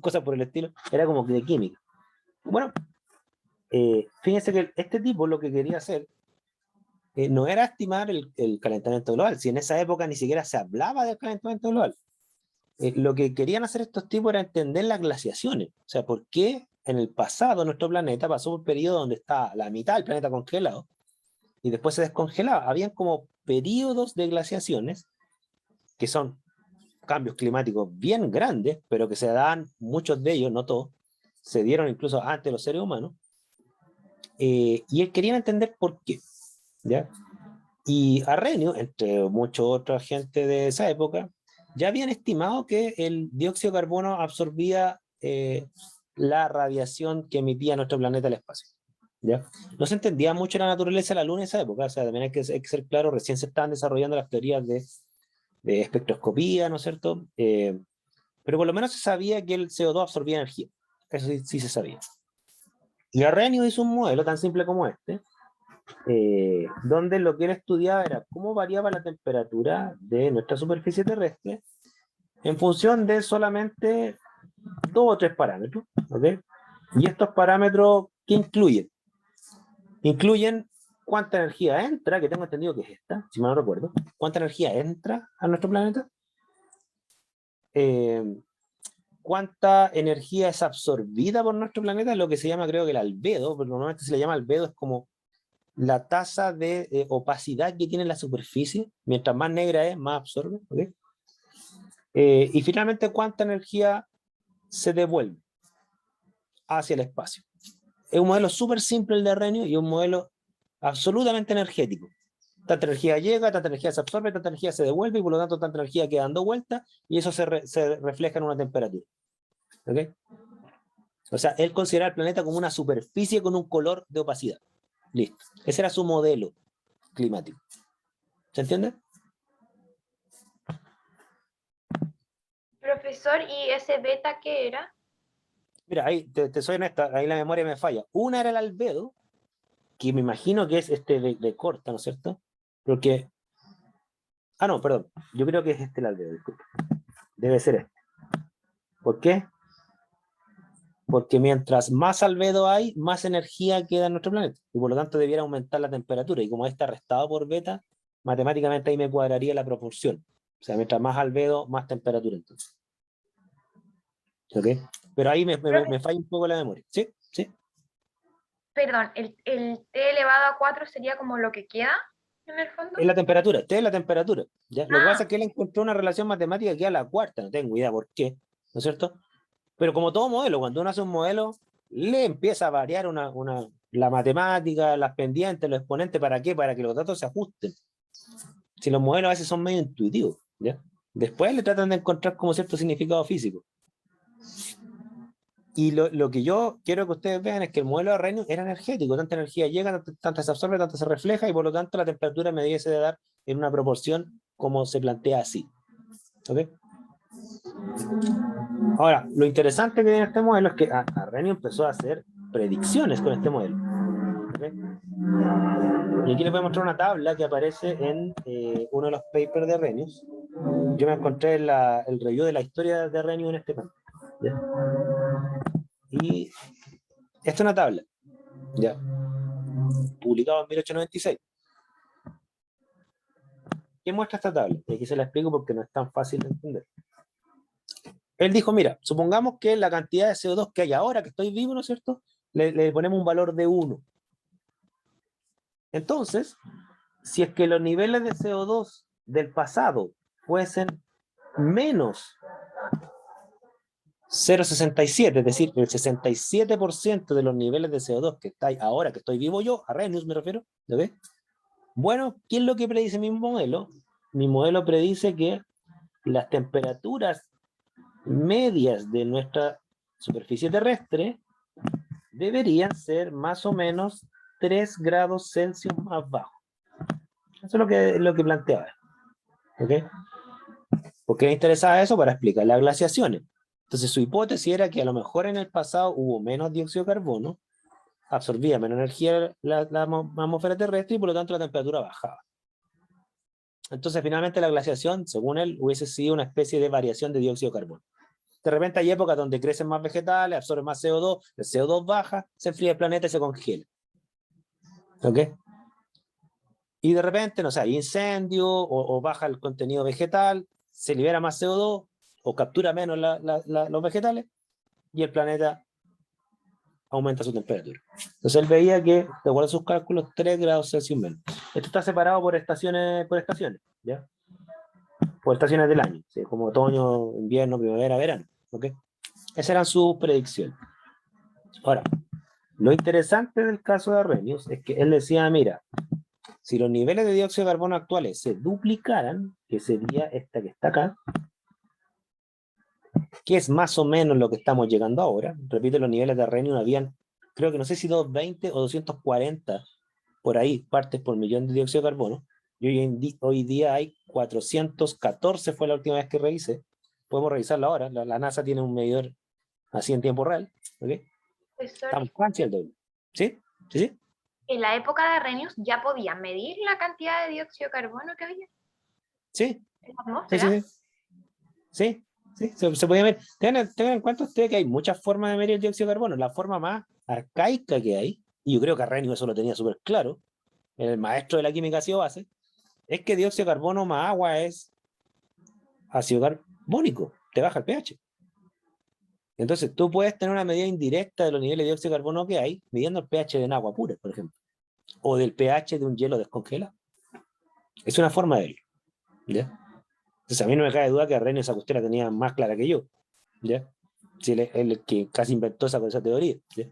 cosas por el estilo, era como de química. Bueno, fíjense que este tipo lo que quería hacer no era estimar el calentamiento global, si en esa época ni siquiera se hablaba del calentamiento global. Lo que querían hacer estos tipos era entender las glaciaciones, o sea, por qué en el pasado nuestro planeta pasó por un periodo donde está la mitad del planeta congelado y después se descongelaba. Habían como periodos de glaciaciones que son cambios climáticos bien grandes, pero que se dan, muchos de ellos, no todos, se dieron incluso antes de los seres humanos, y querían entender por qué, ¿ya? Y Arrhenius, entre mucha otra gente de esa época, ya habían estimado que el dióxido de carbono absorbía la radiación que emitía nuestro planeta al espacio, ¿ya? No se entendía mucho la naturaleza de la Luna en esa época, o sea, también hay que ser claro, recién se estaban desarrollando las teorías de espectroscopía, ¿no es cierto? Pero por lo menos se sabía que el CO2 absorbía energía, eso sí, sí se sabía. Y Arrhenius hizo un modelo tan simple como este, donde lo que él estudiaba era cómo variaba la temperatura de nuestra superficie terrestre en función de solamente 2 o 3 parámetros, ¿ok? Y estos parámetros, ¿qué incluyen? Incluyen cuánta energía entra, que tengo entendido que es esta, si mal no recuerdo, cuánta energía entra a nuestro planeta, eh, cuánta energía es absorbida por nuestro planeta, lo que se llama, creo que el albedo, pero normalmente se le llama albedo, es como la tasa de opacidad que tiene la superficie. Mientras más negra es, más absorbe, ¿okay? Y finalmente, cuánta energía se devuelve hacia el espacio. Es un modelo súper simple el de Arrhenius y un modelo absolutamente energético. Tanta energía llega, tanta energía se absorbe, tanta energía se devuelve, y por lo tanto tanta energía queda dando vuelta, y eso se refleja en una temperatura, ¿okay? O sea, él considera el planeta como una superficie con un color de opacidad. Listo. Ese era su modelo climático. ¿Se entiende? Profesor, ¿y ese beta qué era? Mira, ahí te soy honesta, ahí la memoria me falla. Una era el albedo, que me imagino que es este de corta, ¿no es cierto? Porque. Ah, no, perdón. Yo creo que es este el albedo, disculpe. Debe ser este. ¿Por qué? Porque mientras más albedo hay, más energía queda en nuestro planeta. Y por lo tanto debiera aumentar la temperatura. Y como está restado por beta, matemáticamente ahí me cuadraría la proporción. O sea, mientras más albedo, más temperatura entonces. ¿Ok? Pero ahí me falla un poco la memoria. ¿Sí? ¿Sí? Perdón, el T elevado a 4 sería como lo que queda en el fondo. Es la temperatura, es la temperatura. ¿Ya? Lo que pasa Ah, es que él encontró una relación matemática que a la cuarta, no tengo idea por qué, ¿no es cierto? Pero como todo modelo, cuando uno hace un modelo, le empieza a variar la matemática, las pendientes, los exponentes, ¿para qué? Para que los datos se ajusten. Si los modelos a veces son medio intuitivos, ¿ya? Después le tratan de encontrar como cierto significado físico. Y lo que yo quiero que ustedes vean es que el modelo de Arrhenius era energético, tanta energía llega, tanta se absorbe, tanta se refleja, y por lo tanto la temperatura me debiese de dar en una proporción como se plantea así. ¿Ok? Ahora, lo interesante que tiene este modelo es que Arrhenius empezó a hacer predicciones con este modelo. ¿Okay? Y aquí les voy a mostrar una tabla que aparece en uno de los papers de Arrhenius. Yo me encontré el review de la historia de Arrhenius en este paper, ¿ya? Y esta es una tabla, ¿ya? Publicado en 1896. ¿Qué muestra esta tabla? Y aquí se la explico porque no es tan fácil de entender. Él dijo, mira, supongamos que la cantidad de CO2 que hay ahora, que estoy vivo, ¿no es cierto? Le ponemos un valor de 1. Entonces, si es que los niveles de CO2 del pasado fuesen menos 0,67, es decir, el 67% de los niveles de CO2 que está ahora que estoy vivo yo, Arrhenius me refiero, ¿lo ves? Bueno, ¿qué es lo que predice mi modelo? Mi modelo predice que las temperaturas medias de nuestra superficie terrestre deberían ser más o menos 3 grados Celsius más bajo. Eso es lo que planteaba. ¿Ok? ¿Por qué me interesaba eso? Para explicar las glaciaciones. Entonces su hipótesis era que a lo mejor en el pasado hubo menos dióxido de carbono, absorbía menos energía la atmósfera terrestre y por lo tanto la temperatura bajaba. Entonces finalmente la glaciación, según él, hubiese sido una especie de variación de dióxido de carbono. De repente hay épocas donde crecen más vegetales, absorben más CO2, el CO2 baja, se enfría el planeta y se congela. ¿Ok? Y de repente, no sé, hay incendio o baja el contenido vegetal, se libera más CO2 o captura menos los vegetales y el planeta aumenta su temperatura. Entonces él veía que, de acuerdo a sus cálculos, 3 grados Celsius menos. Esto está separado por estaciones, ¿ya? Por estaciones del año, ¿sí? Como otoño, invierno, primavera, verano. ¿Okay? Esas eran sus predicciones. Ahora, lo interesante del caso de Arrhenius es que él decía, mira, si los niveles de dióxido de carbono actuales se duplicaran, que sería esta que está acá, que es más o menos lo que estamos llegando ahora, repito, los niveles de Arrhenius habían, creo que no sé si 220 o 240 por ahí, partes por millón de dióxido de carbono, y hoy día hay 414, fue la última vez que revisé, podemos revisarlo ahora, la NASA tiene un medidor así en tiempo real, ¿ok? Estamos casi al doble. ¿Sí? ¿Sí? ¿Sí? En la época de Arrhenius ya podían medir la cantidad de dióxido de carbono que había Sí, en la sí, atmósfera. sí, sí. Sí, sí, se podía ver. Tengan en cuenta ustedes que hay muchas formas de medir el dióxido de carbono. La forma más arcaica que hay, y yo creo que Arrhenius eso lo tenía súper claro, el maestro de la química ácido base, es que dióxido de carbono más agua es ácido carbónico, te baja el pH. Entonces tú puedes tener una medida indirecta de los niveles de dióxido de carbono que hay, midiendo el pH de un agua pura, por ejemplo, o del pH de un hielo descongelado. Es una forma de verlo, ¿ya? Entonces a mí no me cabe duda que Arrhenius esa cuestión la tenía más clara que yo, ¿ya? Si él es el que casi inventó esa teoría, ¿sí?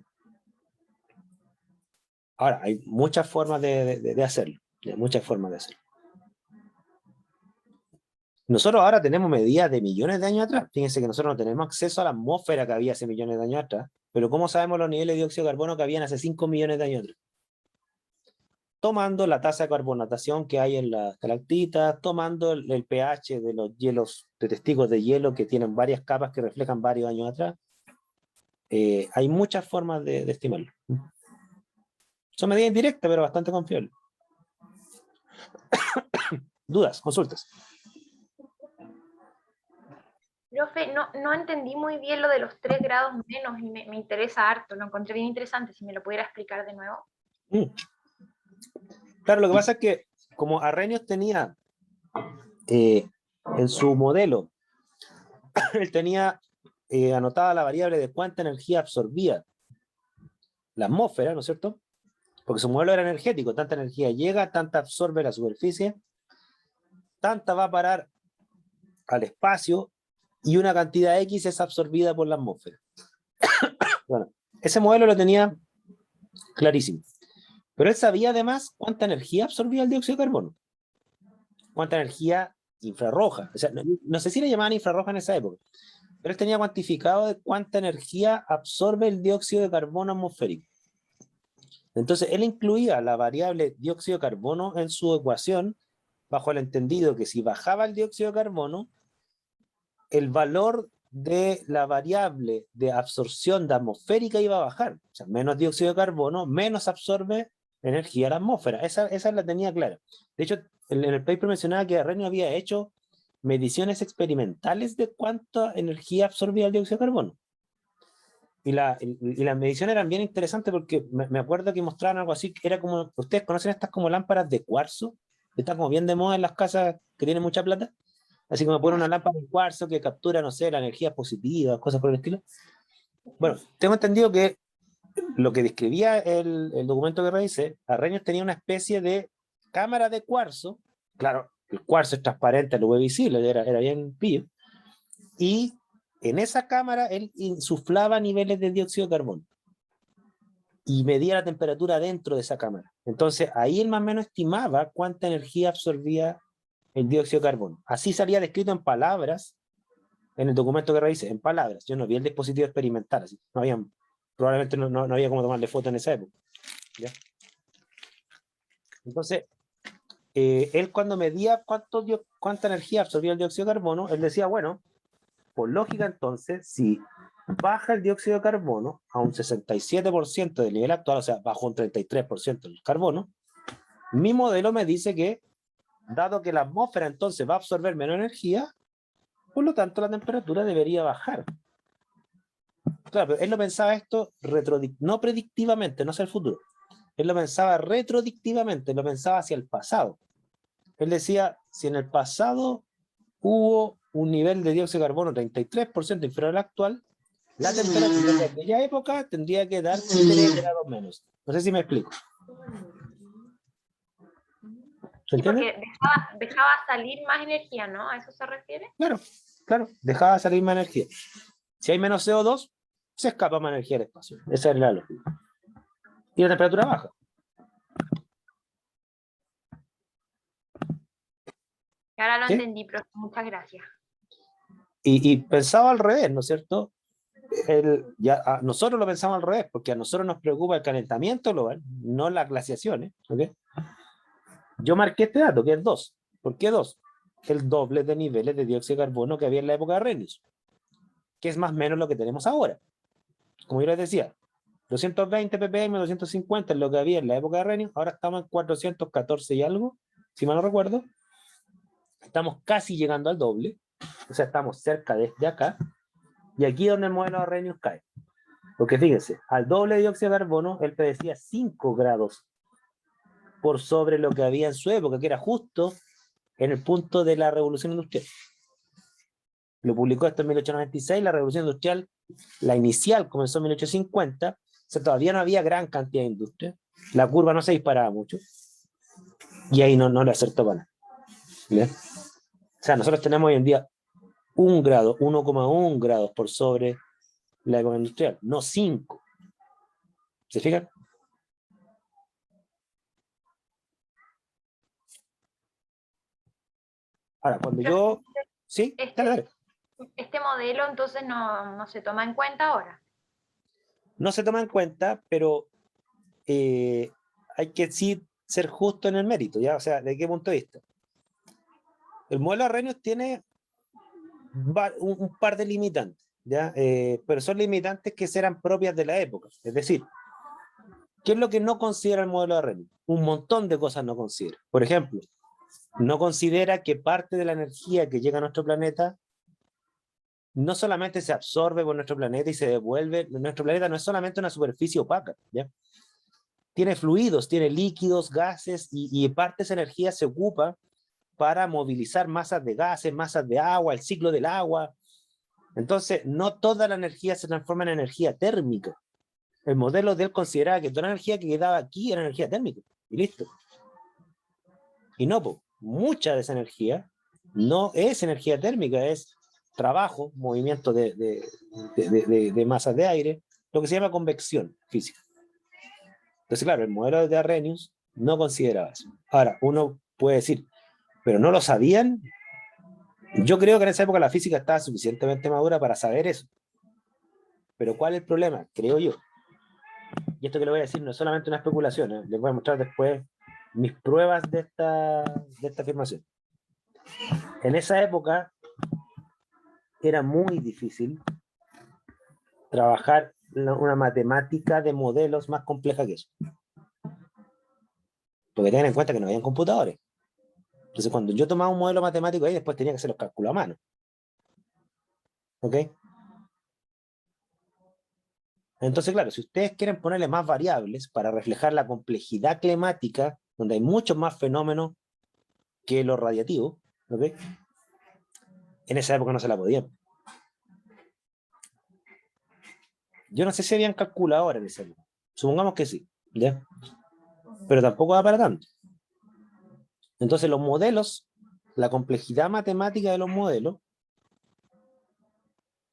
Ahora, hay muchas formas de hacerlo, ¿sí? Muchas formas de hacerlo. Nosotros ahora tenemos medidas de millones de años atrás. Fíjense que nosotros no tenemos acceso a la atmósfera que había hace millones de años atrás, pero ¿cómo sabemos los niveles de dióxido de carbono que habían hace 5 millones de años atrás? Tomando la tasa de carbonatación que hay en las estalactitas, tomando el pH de los hielos, de testigos de hielo que tienen varias capas que reflejan varios años atrás. Hay muchas formas de estimarlo. Son medidas indirectas, pero bastante confiables. ¿Dudas? Consultas. Profe, no entendí muy bien lo de los 3 grados menos y me interesa harto, lo encontré bien interesante, si me lo pudiera explicar de nuevo. Claro, lo que pasa es que como Arrhenius tenía en su modelo, él tenía anotada la variable de cuánta energía absorbía la atmósfera, ¿no es cierto? Porque su modelo era energético, tanta energía llega, tanta absorbe la superficie, tanta va a parar al espacio y una cantidad X es absorbida por la atmósfera. Bueno, ese modelo lo tenía clarísimo. Pero él sabía además cuánta energía absorbía el dióxido de carbono, cuánta energía infrarroja. O sea, no sé si le llamaban infrarroja en esa época, pero él tenía cuantificado de cuánta energía absorbe el dióxido de carbono atmosférico. Entonces, él incluía la variable dióxido de carbono en su ecuación, bajo el entendido que si bajaba el dióxido de carbono, el valor de la variable de absorción de atmosférica iba a bajar. O sea, menos dióxido de carbono, menos absorbe energía a la atmósfera. Esa la tenía clara. De hecho, en el paper mencionaba que Arrhenius había hecho mediciones experimentales de cuánta energía absorbía el dióxido de carbono. Y las mediciones eran bien interesantes porque me acuerdo que mostraban algo así, que era como, ustedes conocen estas como lámparas de cuarzo, que están como bien de moda en las casas que tienen mucha plata, así como poner una lámpara de cuarzo que captura, no sé, la energía positiva, cosas por el estilo. Bueno, tengo entendido que lo que describía el documento que revisé, Arrhenius tenía una especie de cámara de cuarzo, claro, el cuarzo es transparente, lo ve visible, era bien pillo, y En esa cámara él insuflaba niveles de dióxido de carbono y medía la temperatura dentro de esa cámara. Entonces ahí él más o menos estimaba cuánta energía absorbía el dióxido de carbono. Así salía descrito en palabras, en el documento que revisé, en palabras. Yo no vi el dispositivo experimental, así. No había, probablemente no había cómo tomarle foto en esa época. ¿Ya? Entonces, él cuando medía cuánta energía absorbía el dióxido de carbono, él decía, bueno, por lógica entonces, si baja el dióxido de carbono a un 67% del nivel actual, o sea, bajó un 33% el carbono, mi modelo me dice que, dado que la atmósfera entonces va a absorber menos energía, por lo tanto la temperatura debería bajar. Claro, pero él lo pensaba esto no predictivamente, no hacia el futuro. Él lo pensaba retrodictivamente, lo pensaba hacia el pasado. Él decía, si en el pasado hubo un nivel de dióxido de carbono 33% inferior al actual, la temperatura de aquella época tendría que dar 3 grados menos. No sé si me explico. ¿Se Sí, entiende? porque dejaba salir más energía, ¿no? ¿A eso se refiere? Claro, claro, dejaba salir más energía. Si hay menos CO2, se escapa más energía al espacio. Esa es la lógica. Y la temperatura baja. Y ahora lo ¿Sí? entendí, profe. Muchas gracias. Y pensaba al revés, ¿no es cierto? Nosotros lo pensamos al revés, porque a nosotros nos preocupa el calentamiento global, no las glaciaciones. ¿Okay? Yo marqué este dato, que es 2. ¿Por qué 2? El doble de niveles de dióxido de carbono que había en la época de Arrhenius, que es más o menos lo que tenemos ahora. Como yo les decía, 220 ppm, 250 es lo que había en la época de Arrhenius, ahora estamos en 414 y algo, si mal no recuerdo. Estamos casi llegando al doble, o sea, estamos cerca de acá, y aquí es donde el modelo de Arrhenius cae. Porque fíjense, al doble de dióxido de carbono, él predecía 5 grados por sobre lo que había en su época, que era justo en el punto de la revolución industrial. Lo publicó esto en 1896, la revolución industrial, la inicial, comenzó en 1850, o sea, todavía no había gran cantidad de industria, la curva no se disparaba mucho, y ahí no le acertó para nada. ¿Bien? O sea, nosotros tenemos hoy en día 1 grado, 1,1 grados por sobre la época industrial, no 5. ¿Se fijan? Ahora, cuando yo... ¿Sí? Dale, dale. Este modelo entonces no se toma en cuenta ahora. No se toma en cuenta, pero hay que sí ser justo en el mérito, ¿ya? O sea, ¿de qué punto de vista? El modelo de Arrhenius tiene un par de limitantes, ¿ya? Pero son limitantes que serán propias de la época. Es decir, ¿qué es lo que no considera el modelo de Arrhenius? Un montón de cosas no considera. Por ejemplo, no considera que parte de la energía que llega a nuestro planeta no solamente se absorbe por nuestro planeta y se devuelve. Nuestro planeta no es solamente una superficie opaca, ¿ya? Tiene fluidos, tiene líquidos, gases, y parte de esa energía se ocupa para movilizar masas de gases, masas de agua, el ciclo del agua. Entonces, no toda la energía se transforma en energía térmica. El modelo de él consideraba que toda la energía que quedaba aquí era energía térmica, y listo. Y no, pues, mucha de esa energía no es energía térmica, es trabajo, movimiento de masas de aire, lo que se llama convección física. Entonces, claro, el modelo de Arrhenius no consideraba eso. Ahora, uno puede decir, ¿pero no lo sabían? Yo creo que en esa época la física estaba suficientemente madura para saber eso. Pero ¿cuál es el problema? Creo yo. Y esto que le voy a decir no es solamente una especulación, ¿eh? Les voy a mostrar después mis pruebas de esta afirmación. En esa época era muy difícil trabajar una matemática de modelos más compleja que eso. Porque tengan en cuenta que no habían computadores. Entonces, cuando yo tomaba un modelo matemático ahí, después tenía que hacer los cálculos a mano. ¿Ok? Entonces, claro, si ustedes quieren ponerle más variables para reflejar la complejidad climática, donde hay muchos más fenómenos que los radiativos, ¿ok? En esa época no se la podían. Yo no sé si habían calculadores en esa época. Supongamos que sí, ¿ya? Pero tampoco va para tanto. Entonces, los modelos, la complejidad matemática de los modelos,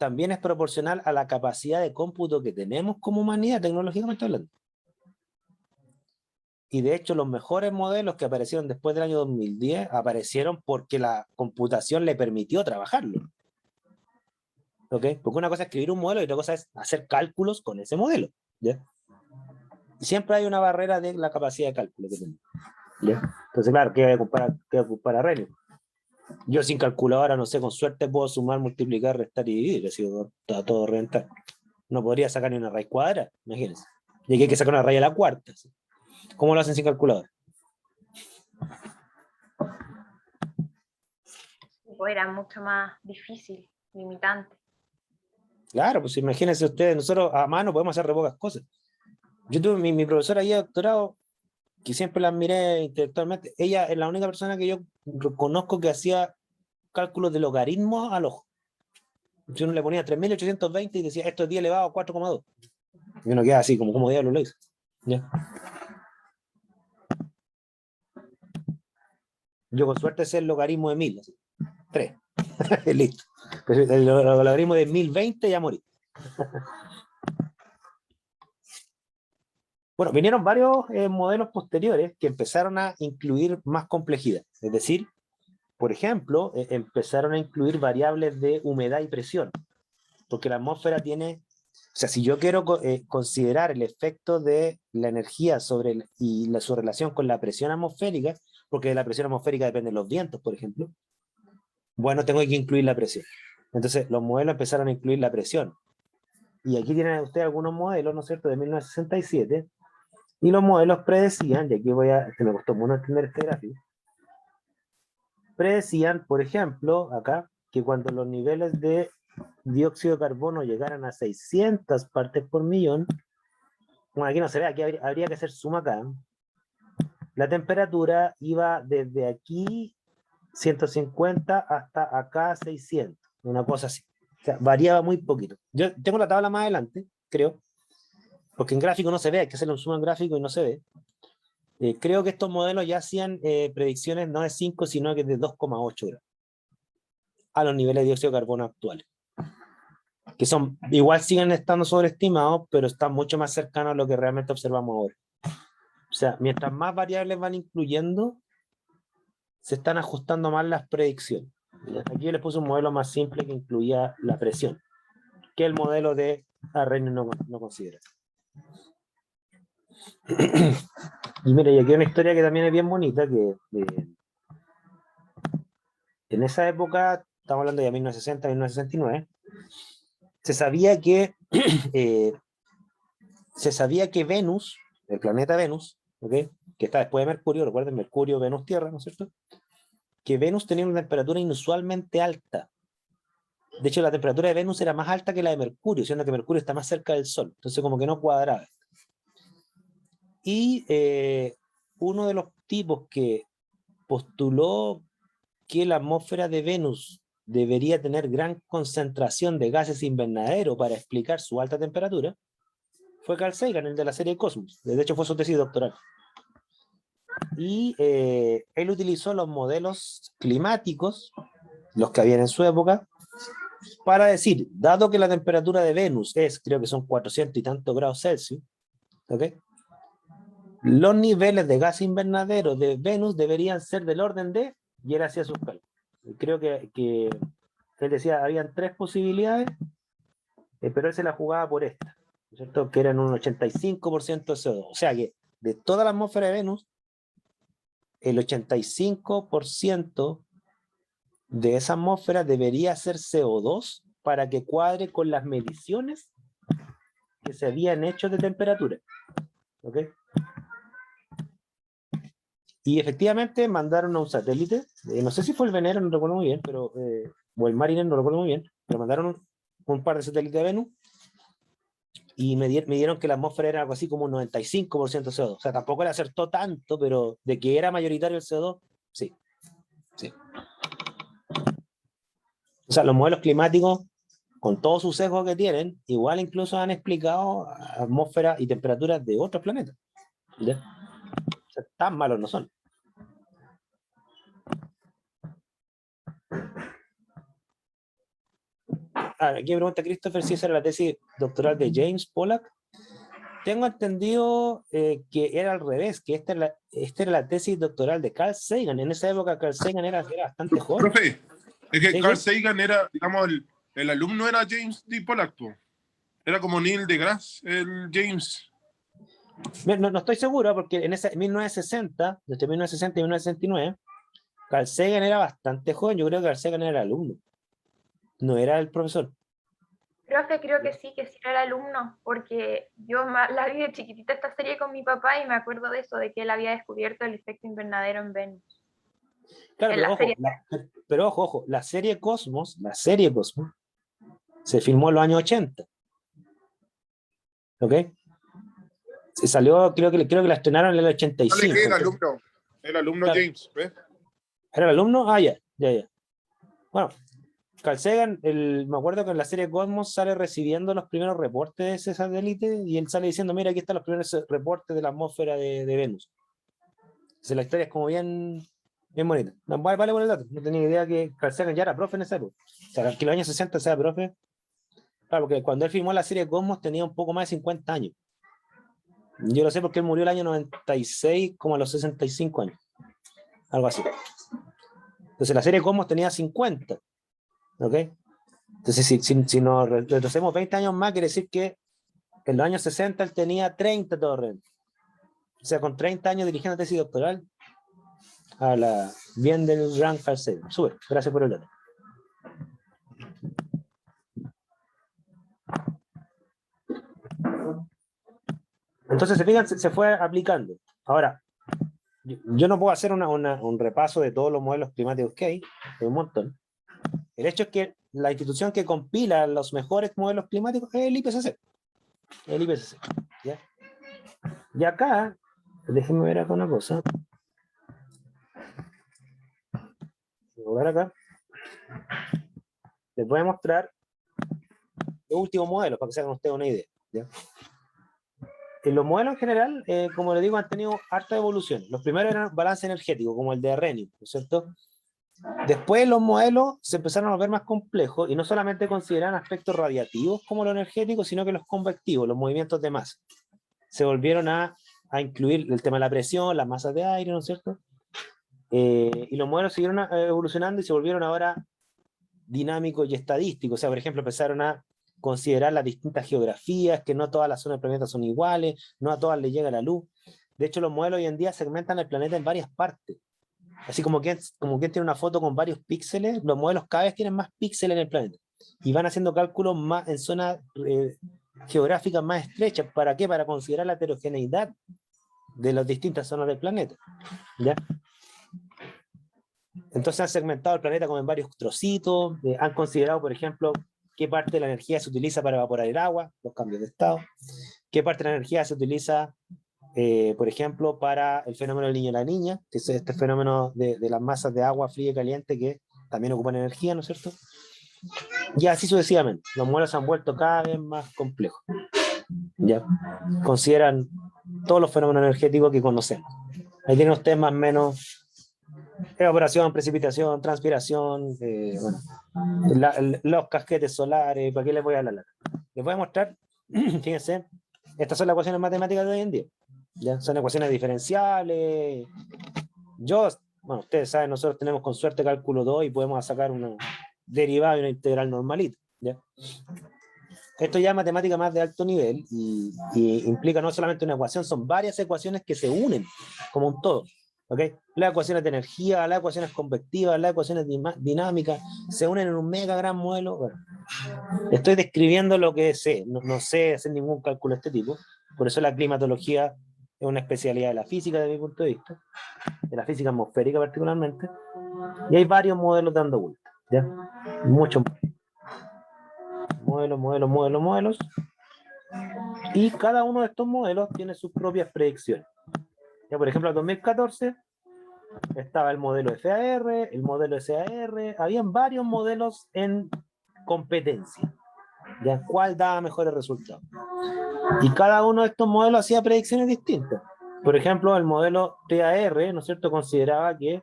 también es proporcional a la capacidad de cómputo que tenemos como humanidad, tecnológicamente hablando. Y de hecho los mejores modelos que aparecieron después del año 2010 aparecieron porque la computación le permitió trabajarlo. ¿Ok? Porque una cosa es escribir un modelo y otra cosa es hacer cálculos con ese modelo. ¿Ya? Y siempre hay una barrera de la capacidad de cálculo que tenemos. ¿Ya? Entonces, claro, ¿qué voy a ocupar a Renio? Yo sin calculadora, no sé, con suerte puedo sumar, multiplicar, restar y dividir, así está todo reventar. No podría sacar ni una raíz cuadrada, imagínense. Y aquí hay que sacar una raíz a la cuarta. ¿Sí? ¿Cómo lo hacen sin calculadora? Era mucho más difícil, limitante. Claro, pues imagínense ustedes, nosotros a mano podemos hacer re pocas cosas. Yo tuve mi profesora ahí de doctorado, que siempre la admiré intelectualmente. Ella es la única persona que yo conozco que hacía cálculos de logaritmos al ojo. Si uno le ponía 3820 y decía esto es 10 elevado a 4,2. Y uno queda así, como diablo lo hizo. ¿Ya? Yo con suerte sé el logaritmo de 1000, así. 3. Listo. Pero el logaritmo de 1020 ya morí. Bueno, vinieron varios modelos posteriores que empezaron a incluir más complejidad. Es decir, por ejemplo, empezaron a incluir variables de humedad y presión. Porque la atmósfera tiene, o sea, si yo quiero considerar el efecto de la energía sobre su relación con la presión atmosférica, porque de la presión atmosférica dependen los vientos, por ejemplo, bueno, tengo que incluir la presión. Entonces, los modelos empezaron a incluir la presión. Y aquí tienen ustedes algunos modelos, ¿no es cierto?, de 1967, y los modelos predecían, y aquí que me costó mucho entender este gráfico, predecían, por ejemplo, acá, que cuando los niveles de dióxido de carbono llegaran a 600 partes por millón, bueno, aquí no se ve, aquí habría que hacer suma acá, la temperatura iba desde aquí 150 hasta acá 600, una cosa así. O sea, variaba muy poquito. Yo tengo la tabla más adelante, creo, porque en gráfico no se ve, hay que hacerle un zoom en gráfico y no se ve. Creo que estos modelos ya hacían predicciones no de 5, sino que de 2,8 grados a los niveles de dióxido de carbono actuales. Que son, igual siguen estando sobreestimados, pero están mucho más cercanos a lo que realmente observamos ahora. O sea, mientras más variables van incluyendo, se están ajustando más las predicciones. Aquí yo les puse un modelo más simple que incluía la presión, que el modelo de Arrhenius no considera. Y mire, y aquí hay una historia que también es bien bonita, que en esa época, estamos hablando de 1960, 1969, se sabía que Venus, el planeta Venus, ¿okay?, que está después de Mercurio, recuerden, Mercurio, Venus, Tierra, ¿no es cierto?, que Venus tenía una temperatura inusualmente alta. De hecho, la temperatura de Venus era más alta que la de Mercurio, siendo que Mercurio está más cerca del Sol. Entonces, como que no cuadraba. Y uno de los tipos que postuló que la atmósfera de Venus debería tener gran concentración de gases invernadero para explicar su alta temperatura fue Carl Sagan, el de la serie Cosmos. De hecho, fue su tesis doctoral. Y él utilizó los modelos climáticos, los que habían en su época, para decir, dado que la temperatura de Venus es, creo que son 400 y tantos grados Celsius, ¿ok?, los niveles de gas invernadero de Venus deberían ser del orden de, y él hacía sus cálculos. Creo que él decía, habían 3 posibilidades, pero él se la jugaba por esta, ¿cierto?, que eran un 85% de CO2. O sea que de toda la atmósfera de Venus, el 85% de esa atmósfera debería ser CO2 para que cuadre con las mediciones que se habían hecho de temperatura. ¿Ok? Y efectivamente mandaron a un satélite, no sé si fue el Venera, no recuerdo muy bien, pero, o el Mariner, no recuerdo muy bien, pero mandaron un par de satélites de Venus y me dieron que la atmósfera era algo así como un 95% CO2. O sea, tampoco le acertó tanto, pero de que era mayoritario el CO2, sí. Sí. O sea, los modelos climáticos, con todos sus sesgos que tienen, igual incluso han explicado atmósferas y temperaturas de otros planetas. ¿Ya? O sea, tan malos no son. Aquí me pregunta Christopher si esa era la tesis doctoral de James Pollack. Tengo entendido que era al revés, que esta era la tesis doctoral de Carl Sagan. En esa época Carl Sagan era bastante joven. Profe, es que ¿Sí, Carl sí? Sagan era, digamos, el alumno era James D. Pollack, po. Era como Neil deGrasse, el James. No estoy seguro, porque en 1960, entre 1960 y 1969, Carl Sagan era bastante joven. Yo creo que Carl Sagan era el alumno, no era el profesor. Profe, creo que sí era el alumno, porque yo la vi de chiquitita esta serie con mi papá y me acuerdo de eso, de que él había descubierto el efecto invernadero en Venus. Claro, En pero la ojo, serie. pero ojo, la serie Cosmos se filmó en los años 80. ¿Ok? Se salió, creo que la estrenaron en el Dale, 85. que el alumno Claro. James, ¿ves? ¿Era el alumno? Ah, ya. Bueno, Carl Sagan, me acuerdo que en la serie Cosmos sale recibiendo los primeros reportes de ese satélite y él sale diciendo, mira, aquí están los primeros reportes de la atmósfera de Venus. Entonces la historia es como bien bonita. No, vale por el dato. No tenía idea que Carl Sagan ya era profe en esa época. O sea, que en los años 60 sea profe. Claro, porque cuando él filmó la serie Cosmos tenía un poco más de 50 años. Yo lo sé porque él murió el año 96, como a los 65 años. Algo así. Entonces la serie Cosmos tenía 50. ¿Ok? Entonces si nos retrocedemos 20 años más, quiere decir que en los años 60 él tenía 30 torres. O sea, con 30 años dirigiendo tesis doctoral, habla bien del gran Carl Sagan. Sube, gracias por el dato. Entonces, se fijan, se fue aplicando. Ahora, yo no puedo hacer un repaso de todos los modelos climáticos que hay un montón. El hecho es que la institución que compila los mejores modelos climáticos es el IPCC. El IPCC. ¿Ya? Y acá, déjenme ver acá una cosa. Voy a ver acá. Les voy a mostrar los últimos modelos para que se hagan ustedes una idea. ¿Ya? En los modelos en general, como les digo, han tenido harta evolución. Los primeros eran balance energético, como el de Renius, ¿no es cierto? Después los modelos se empezaron a volver más complejos y no solamente consideraban aspectos radiativos como lo energético, sino que los convectivos, los movimientos de masa. Se volvieron a incluir el tema de la presión, las masas de aire, ¿no es cierto? Y los modelos siguieron evolucionando y se volvieron ahora dinámicos y estadísticos. O sea, por ejemplo, empezaron a considerar las distintas geografías, que no todas las zonas del planeta son iguales, no a todas les llega la luz. De hecho, los modelos hoy en día segmentan el planeta en varias partes. Así como quien tiene una foto con varios píxeles, los modelos cada vez tienen más píxeles en el planeta. Y van haciendo cálculos más en zonas geográficas más estrechas. ¿Para qué? Para considerar la heterogeneidad de las distintas zonas del planeta. ¿Ya? Entonces han segmentado el planeta como en varios trocitos, han considerado, por ejemplo, qué parte de la energía se utiliza para evaporar el agua, los cambios de estado, qué parte de la energía se utiliza, por ejemplo, para el fenómeno del niño y la niña, que es este fenómeno de las masas de agua fría y caliente que también ocupan energía, ¿no es cierto? Y así sucesivamente, los modelos se han vuelto cada vez más complejos. ¿Ya? Consideran todos los fenómenos energéticos que conocemos. Ahí tienen ustedes más o menos evaporación, precipitación, transpiración, los casquetes solares. ¿Para qué les voy a hablar? Les voy a mostrar, fíjense, estas son las ecuaciones matemáticas de hoy en día. ¿Ya? Son ecuaciones diferenciables. Bueno, ustedes saben, nosotros tenemos con suerte cálculo 2 y podemos sacar una derivada y una integral normalita. ¿Ya? Esto ya es matemática más de alto nivel y implica no solamente una ecuación, son varias ecuaciones que se unen como un todo. ¿Okay? Las ecuaciones de energía, las ecuaciones convectivas, las ecuaciones dinámicas, se unen en un mega gran modelo. Bueno, estoy describiendo lo que sé, no sé hacer ningún cálculo de este tipo, por eso la climatología es una especialidad de la física desde mi punto de vista, de la física atmosférica particularmente, y hay varios modelos dando vueltas, ¿ya? Muchos modelos, y cada uno de estos modelos tiene sus propias predicciones. Ya, por ejemplo, en 2014 estaba el modelo FAR, el modelo SAR, habían varios modelos en competencia, ¿ya? ¿Cuál daba mejores resultados? Y cada uno de estos modelos hacía predicciones distintas. Por ejemplo, el modelo TAR, ¿no es cierto?, consideraba que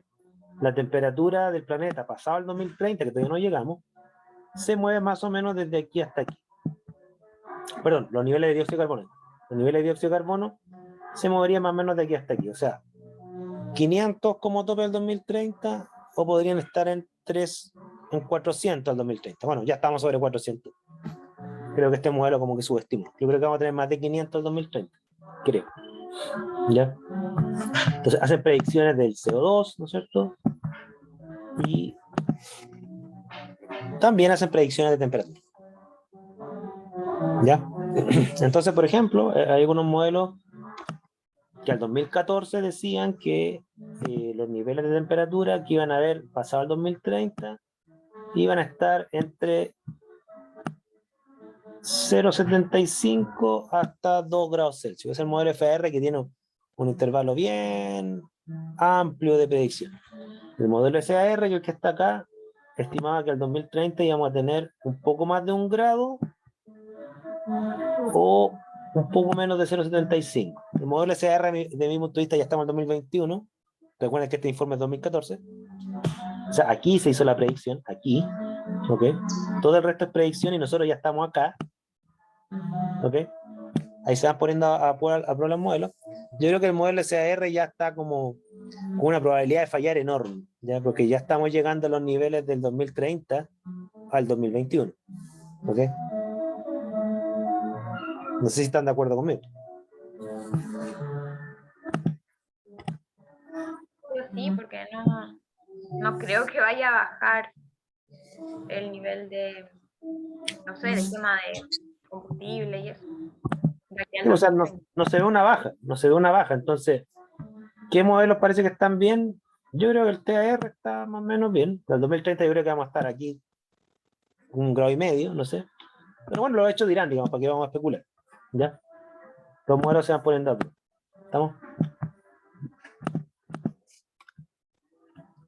la temperatura del planeta pasado el 2030, que todavía no llegamos, se mueve más o menos desde aquí hasta aquí. Perdón, los niveles de dióxido de carbono. Los niveles de dióxido de carbono se moverían más o menos de aquí hasta aquí. O sea, 500 como tope del 2030 o podrían estar en 400 al 2030. Bueno, ya estamos sobre 400. Creo que este modelo como que subestimó. Yo creo que vamos a tener más de 500 al 2030. Creo. ¿Ya? Entonces hacen predicciones del CO2, ¿no es cierto? Y también hacen predicciones de temperatura. ¿Ya? Entonces, por ejemplo, hay algunos modelos que al 2014 decían que los niveles de temperatura que iban a haber pasado al 2030 iban a estar entre 0,75 hasta 2 grados Celsius. Es el modelo FR que tiene un intervalo bien amplio de predicción. El modelo SAR, que el que está acá, estimaba que al 2030 íbamos a tener un poco más de 1 grado o un poco menos de 0,75. El modelo SAR, de mi punto de vista, ya estamos en 2021. Recuerden que este informe es 2014. O sea, aquí se hizo la predicción, aquí, ¿ok? Todo el resto es predicción y nosotros ya estamos acá, ¿ok? Ahí se van poniendo a prueba los modelos. Yo creo que el modelo SAR ya está como con una probabilidad de fallar enorme, ¿ya? Porque ya estamos llegando a los niveles del 2030 al 2021, ¿ok? No sé si están de acuerdo conmigo. Yo sí, porque no creo que vaya a bajar el nivel de, no sé, el tema de combustible y eso. O sea, no se ve una baja, no se ve una baja. Entonces, ¿qué modelos parece que están bien? Yo creo que el TAR está más o menos bien. Para el 2030 yo creo que vamos a estar aquí 1,5 grados, no sé. Pero bueno, los hechos dirán, digamos, para qué vamos a especular. ¿Ya? Los modelos se van poniendo a prueba. ¿Estamos?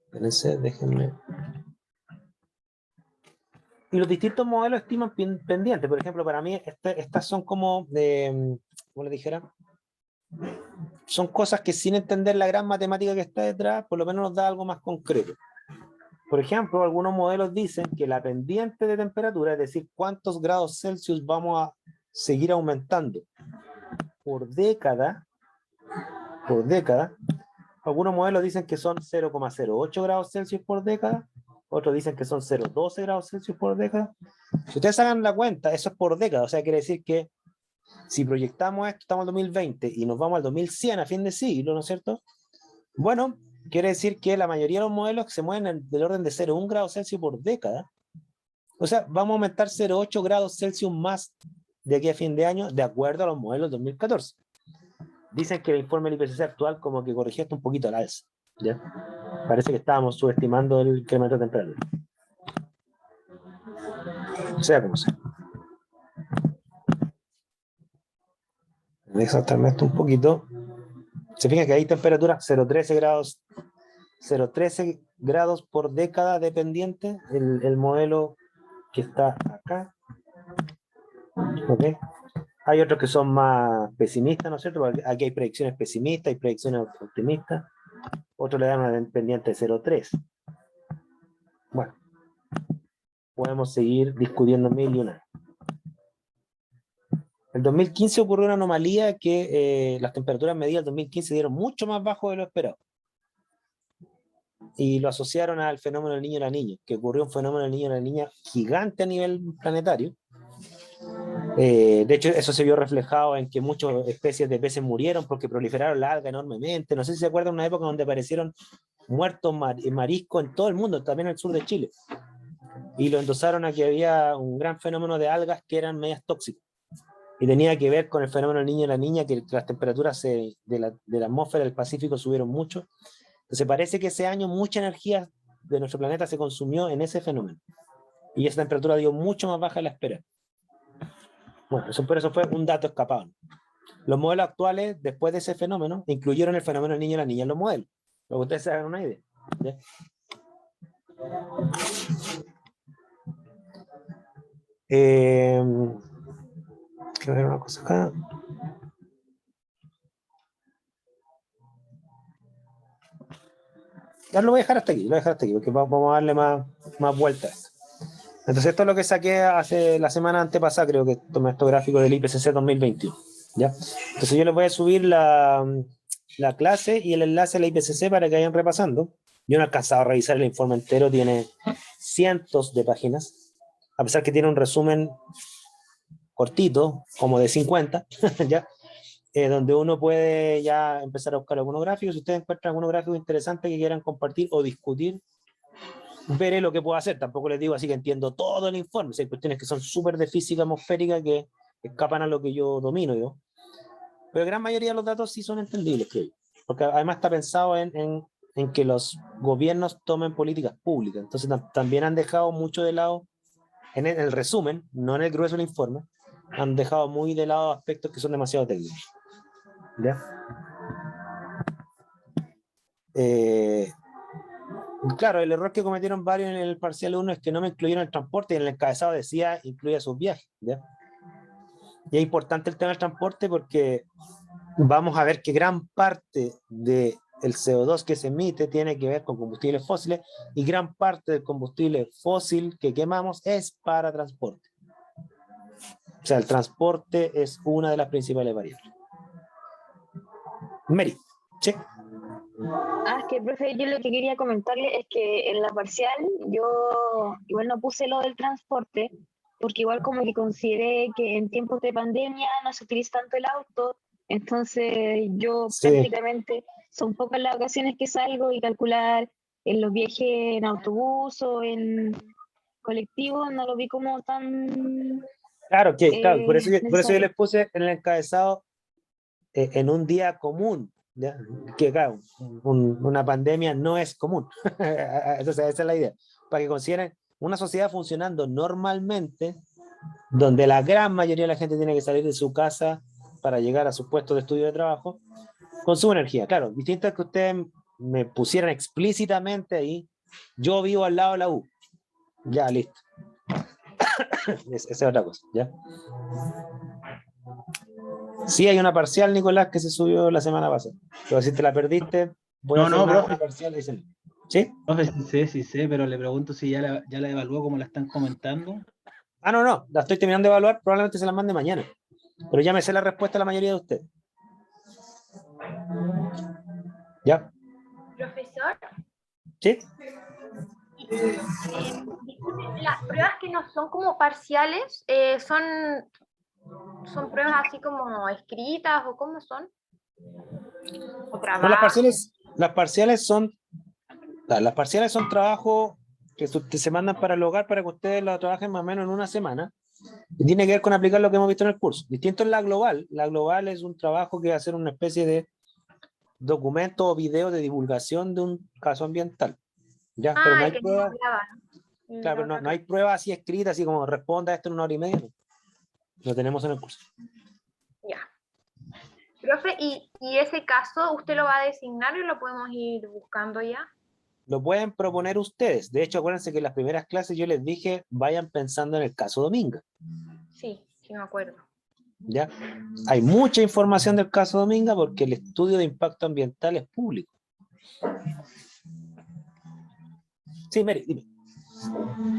Espérense, déjenme. Y los distintos modelos estiman pendientes. Por ejemplo, para mí, estas son como, ¿cómo le dijera? Son cosas que sin entender la gran matemática que está detrás, por lo menos nos da algo más concreto. Por ejemplo, algunos modelos dicen que la pendiente de temperatura, es decir, cuántos grados Celsius vamos a seguir aumentando por década, algunos modelos dicen que son 0,08 grados Celsius por década, otros dicen que son 0,12 grados Celsius por década. Si ustedes hagan la cuenta, eso es por década, o sea, quiere decir que si proyectamos esto, estamos en 2020 y nos vamos al 2100 a fin de siglo, ¿no es cierto? Bueno, quiere decir que la mayoría de los modelos se mueven del orden de 0,1 grado Celsius por década. O sea, vamos a aumentar 0,8 grados Celsius más de aquí a fin de año, de acuerdo a los modelos 2014. Dicen que el informe del IPCC actual como que corrigió esto un poquito al alza. ¿Ya? Parece que estábamos subestimando el incremento de temperatura. Sea como sea. Exactamente un poquito. Se fijan que hay temperatura 0,13 grados, 0,13 grados por década dependiente, el modelo que está acá. ¿Ok? Hay otros que son más pesimistas, ¿no es cierto? Aquí hay predicciones pesimistas y predicciones optimistas. Otros le dan una pendiente de 0,3. Bueno, podemos seguir discutiendo mil y una. En 2015 ocurrió una anomalía que las temperaturas medidas en 2015 dieron mucho más bajo de lo esperado. Y lo asociaron al fenómeno del niño y la niña, que ocurrió un fenómeno del niño y la niña gigante a nivel planetario. De hecho, eso se vio reflejado en que muchas especies de peces murieron porque proliferaron la alga enormemente. No sé si se acuerdan de una época donde aparecieron muertos mariscos en todo el mundo, también en el sur de Chile. Y lo endosaron a que había un gran fenómeno de algas que eran medias tóxicas. Y tenía que ver con el fenómeno del niño y la niña, que las temperaturas de la atmósfera del Pacífico subieron mucho. Entonces parece que ese año mucha energía de nuestro planeta se consumió en ese fenómeno. Y esa temperatura dio mucho más baja de la espera. Bueno, por eso fue un dato escapado. Los modelos actuales, después de ese fenómeno, incluyeron el fenómeno del niño y la niña en los modelos. Para que ustedes se hagan una idea. ¿Ya? Quiero ver una cosa acá. Ya lo voy a dejar hasta aquí, porque vamos a darle más vueltas. Entonces esto es lo que saqué hace la semana antepasada, creo que tomé estos gráficos del IPCC 2021. ¿Ya? Entonces yo les voy a subir la clase y el enlace a la IPCC para que vayan repasando. Yo no he alcanzado a revisar el informe entero, tiene cientos de páginas, a pesar que tiene un resumen cortito, como de 50, ¿ya? Donde uno puede ya empezar a buscar algunos gráficos. Si ustedes encuentran algunos gráficos interesantes que quieran compartir o discutir, veré lo que puedo hacer. Tampoco les digo así que entiendo todo el informe. Hay cuestiones que son súper de física atmosférica que escapan a lo que yo domino yo. Pero la gran mayoría de los datos sí son entendibles, creo yo. Porque además está pensado en que los gobiernos tomen políticas públicas. Entonces también han dejado mucho de lado, en el resumen, no en el grueso del informe, han dejado muy de lado aspectos que son demasiado técnicos. ¿Ya? Claro, el error que cometieron varios en el parcial 1 es que no me incluyeron el transporte y en el encabezado decía incluye sus viajes. ¿Ya? Y es importante el tema del transporte porque vamos a ver que gran parte del CO2 que se emite tiene que ver con combustibles fósiles y gran parte del combustible fósil que quemamos es para transporte. O sea, el transporte es una de las principales variables. Mary, ¿sí? Es que, profe, yo lo que quería comentarle es que en la parcial yo igual no puse lo del transporte, porque igual como que consideré que en tiempos de pandemia no se utiliza tanto el auto, entonces yo Sí. prácticamente son pocas las ocasiones que salgo y calcular en los viajes en autobús o en colectivo no lo vi como tan Claro, claro, por eso yo necesario. les puse en el encabezado en un día común, ¿ya? Que claro, una pandemia no es común. Entonces, esa es la idea. Para que consideren una sociedad funcionando normalmente, donde la gran mayoría de la gente tiene que salir de su casa para llegar a su puesto de estudio de trabajo, consume energía. Claro, distinto es que ustedes me pusieran explícitamente ahí, yo vivo al lado de la U. Ya, listo. Esa es otra cosa, ¿ya? Sí, hay una parcial, Nicolás, que se subió la semana pasada. Pero si te la perdiste, voy a hacer una parcial. ¿Sí? Profe, sí sé, pero le pregunto si ya la evaluó como la están comentando. No, la estoy terminando de evaluar, probablemente se la mande mañana. Pero ya me sé la respuesta a la mayoría de ustedes. ¿Ya? Profesor, ¿Sí? disculpe, las pruebas que no son como parciales, son pruebas así como escritas o cómo son. O No, trabajo. las parciales son trabajos que se mandan para el hogar para que ustedes lo trabajen más o menos en una semana. Y tiene que ver con aplicar lo que hemos visto en el curso. Distinto es la global. La global es un trabajo que va a hacer una especie de documento o video de divulgación de un caso ambiental. ¿Ya? Pero no hay Que pruebas. no hablaba, ¿no? Claro, pero no hay pruebas así escritas, así como responda esto en 1 hora y media. No. Lo tenemos en el curso. Ya. Profe, ¿y ese caso usted lo va a designar y lo podemos ir buscando ya? Lo pueden proponer ustedes. De hecho, acuérdense que en las primeras clases yo les dije, vayan pensando en el caso Dominga. Sí, me acuerdo. ¿Ya? Hay mucha información del caso Dominga porque el estudio de impacto ambiental es público. Sí, Mary, dime.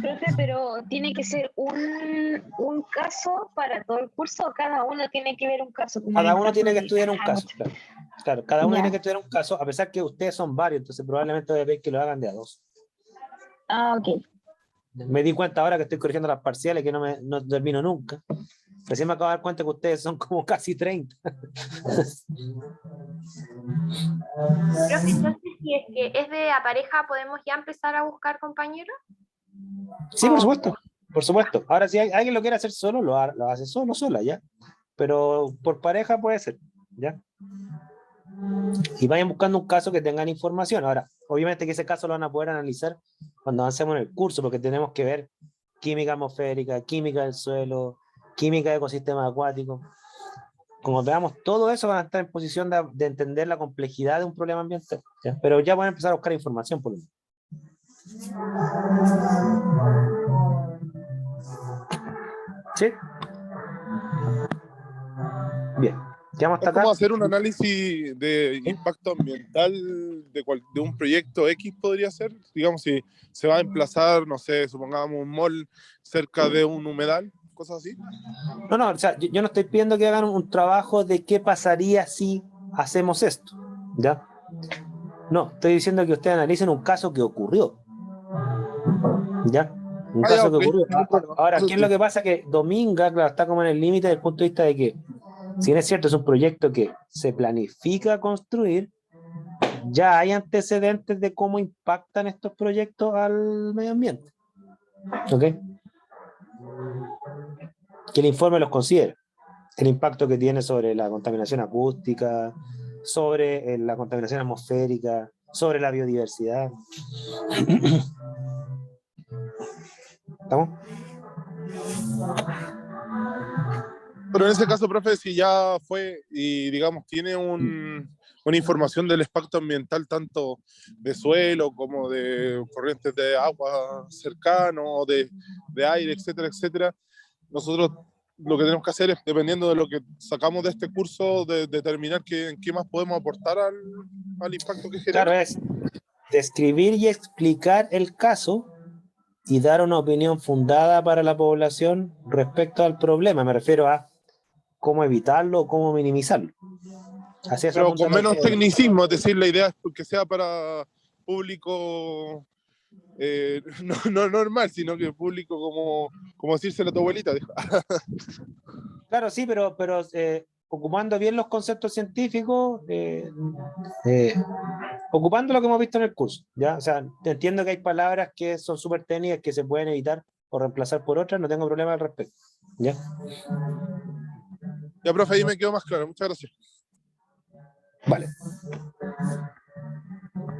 Profe, pero ¿tiene que ser un caso para todo el curso o cada uno tiene que ver un caso? Como Cada en el uno caso tiene que de estudiar un caso. Claro, cada uno Ya. tiene que estudiar un caso, a pesar que ustedes son varios, entonces probablemente voy a ver que lo hagan de a dos. Ok. Me di cuenta ahora que estoy corrigiendo las parciales que no termino nunca. Recién me acabo de dar cuenta que ustedes son como casi 30. Profe, entonces, si es que es de a pareja, ¿podemos ya empezar a buscar compañeros? Sí, por supuesto. Por supuesto. Ahora, si alguien lo quiere hacer solo, lo hace solo, sola, ¿ya? Pero por pareja puede ser, ¿ya? Y vayan buscando un caso que tengan información. Ahora, obviamente que ese caso lo van a poder analizar cuando avancemos en el curso, porque tenemos que ver química atmosférica, química del suelo, química de ecosistemas acuáticos. Como veamos, todo eso van a estar en posición de entender la complejidad de un problema ambiental, ¿ya? Pero ya van a empezar a buscar información por lo menos. ¿Sí? Bien. Quedamos hasta Es como acá. hacer un análisis de impacto ambiental de un proyecto X podría ser. Digamos, si se va a emplazar, no sé, supongamos un mall cerca de un humedal, cosas así. No, o sea, yo no estoy pidiendo que hagan un trabajo de qué pasaría si hacemos esto, ¿ya? No, estoy diciendo que ustedes analicen un caso que ocurrió, ¿ya? Un Ya, caso que ok, ocurrió. ningún problema. Ahora, Eso ¿qué es sí. lo que pasa? Que Dominga, claro, está como en el límite desde el punto de vista de que, si bien es cierto, es un proyecto que se planifica construir, ya hay antecedentes de cómo impactan estos proyectos al medio ambiente. ¿Ok? Que el informe los considera. El impacto que tiene sobre la contaminación acústica, sobre la contaminación atmosférica, sobre la biodiversidad. ¿Estamos? Pero en ese caso, profe, si ya fue y digamos tiene una información del impacto ambiental tanto de suelo como de corrientes de agua cercano, de aire, etcétera, etcétera, nosotros lo que tenemos que hacer es, dependiendo de lo que sacamos de este curso, de determinar en qué más podemos aportar al impacto que genera. Claro, es describir y explicar el caso y dar una opinión fundada para la población respecto al problema. Me refiero a cómo evitarlo o cómo minimizarlo. Así es, Pero con menos tecnicismo, es decir, la idea es que sea para público no normal, sino que público como decírselo a tu abuelita. Dijo. Claro, sí, pero ocupando bien los conceptos científicos, ocupando lo que hemos visto en el curso, ¿ya? O sea, entiendo que hay palabras que son súper técnicas que se pueden evitar o reemplazar por otras, no tengo problema al respecto, ¿ya? Ya, profe, ahí me quedó más claro. Muchas gracias. Vale.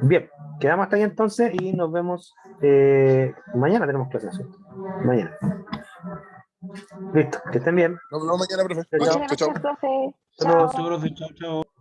Bien, quedamos hasta ahí entonces y nos vemos mañana. Tenemos clases, ¿sí? Mañana. Listo, que estén bien. Nos vemos mañana, profe. Chao, Muchas chao. gracias, profe. Saludos. Chao. Chao, profe, chao, chao.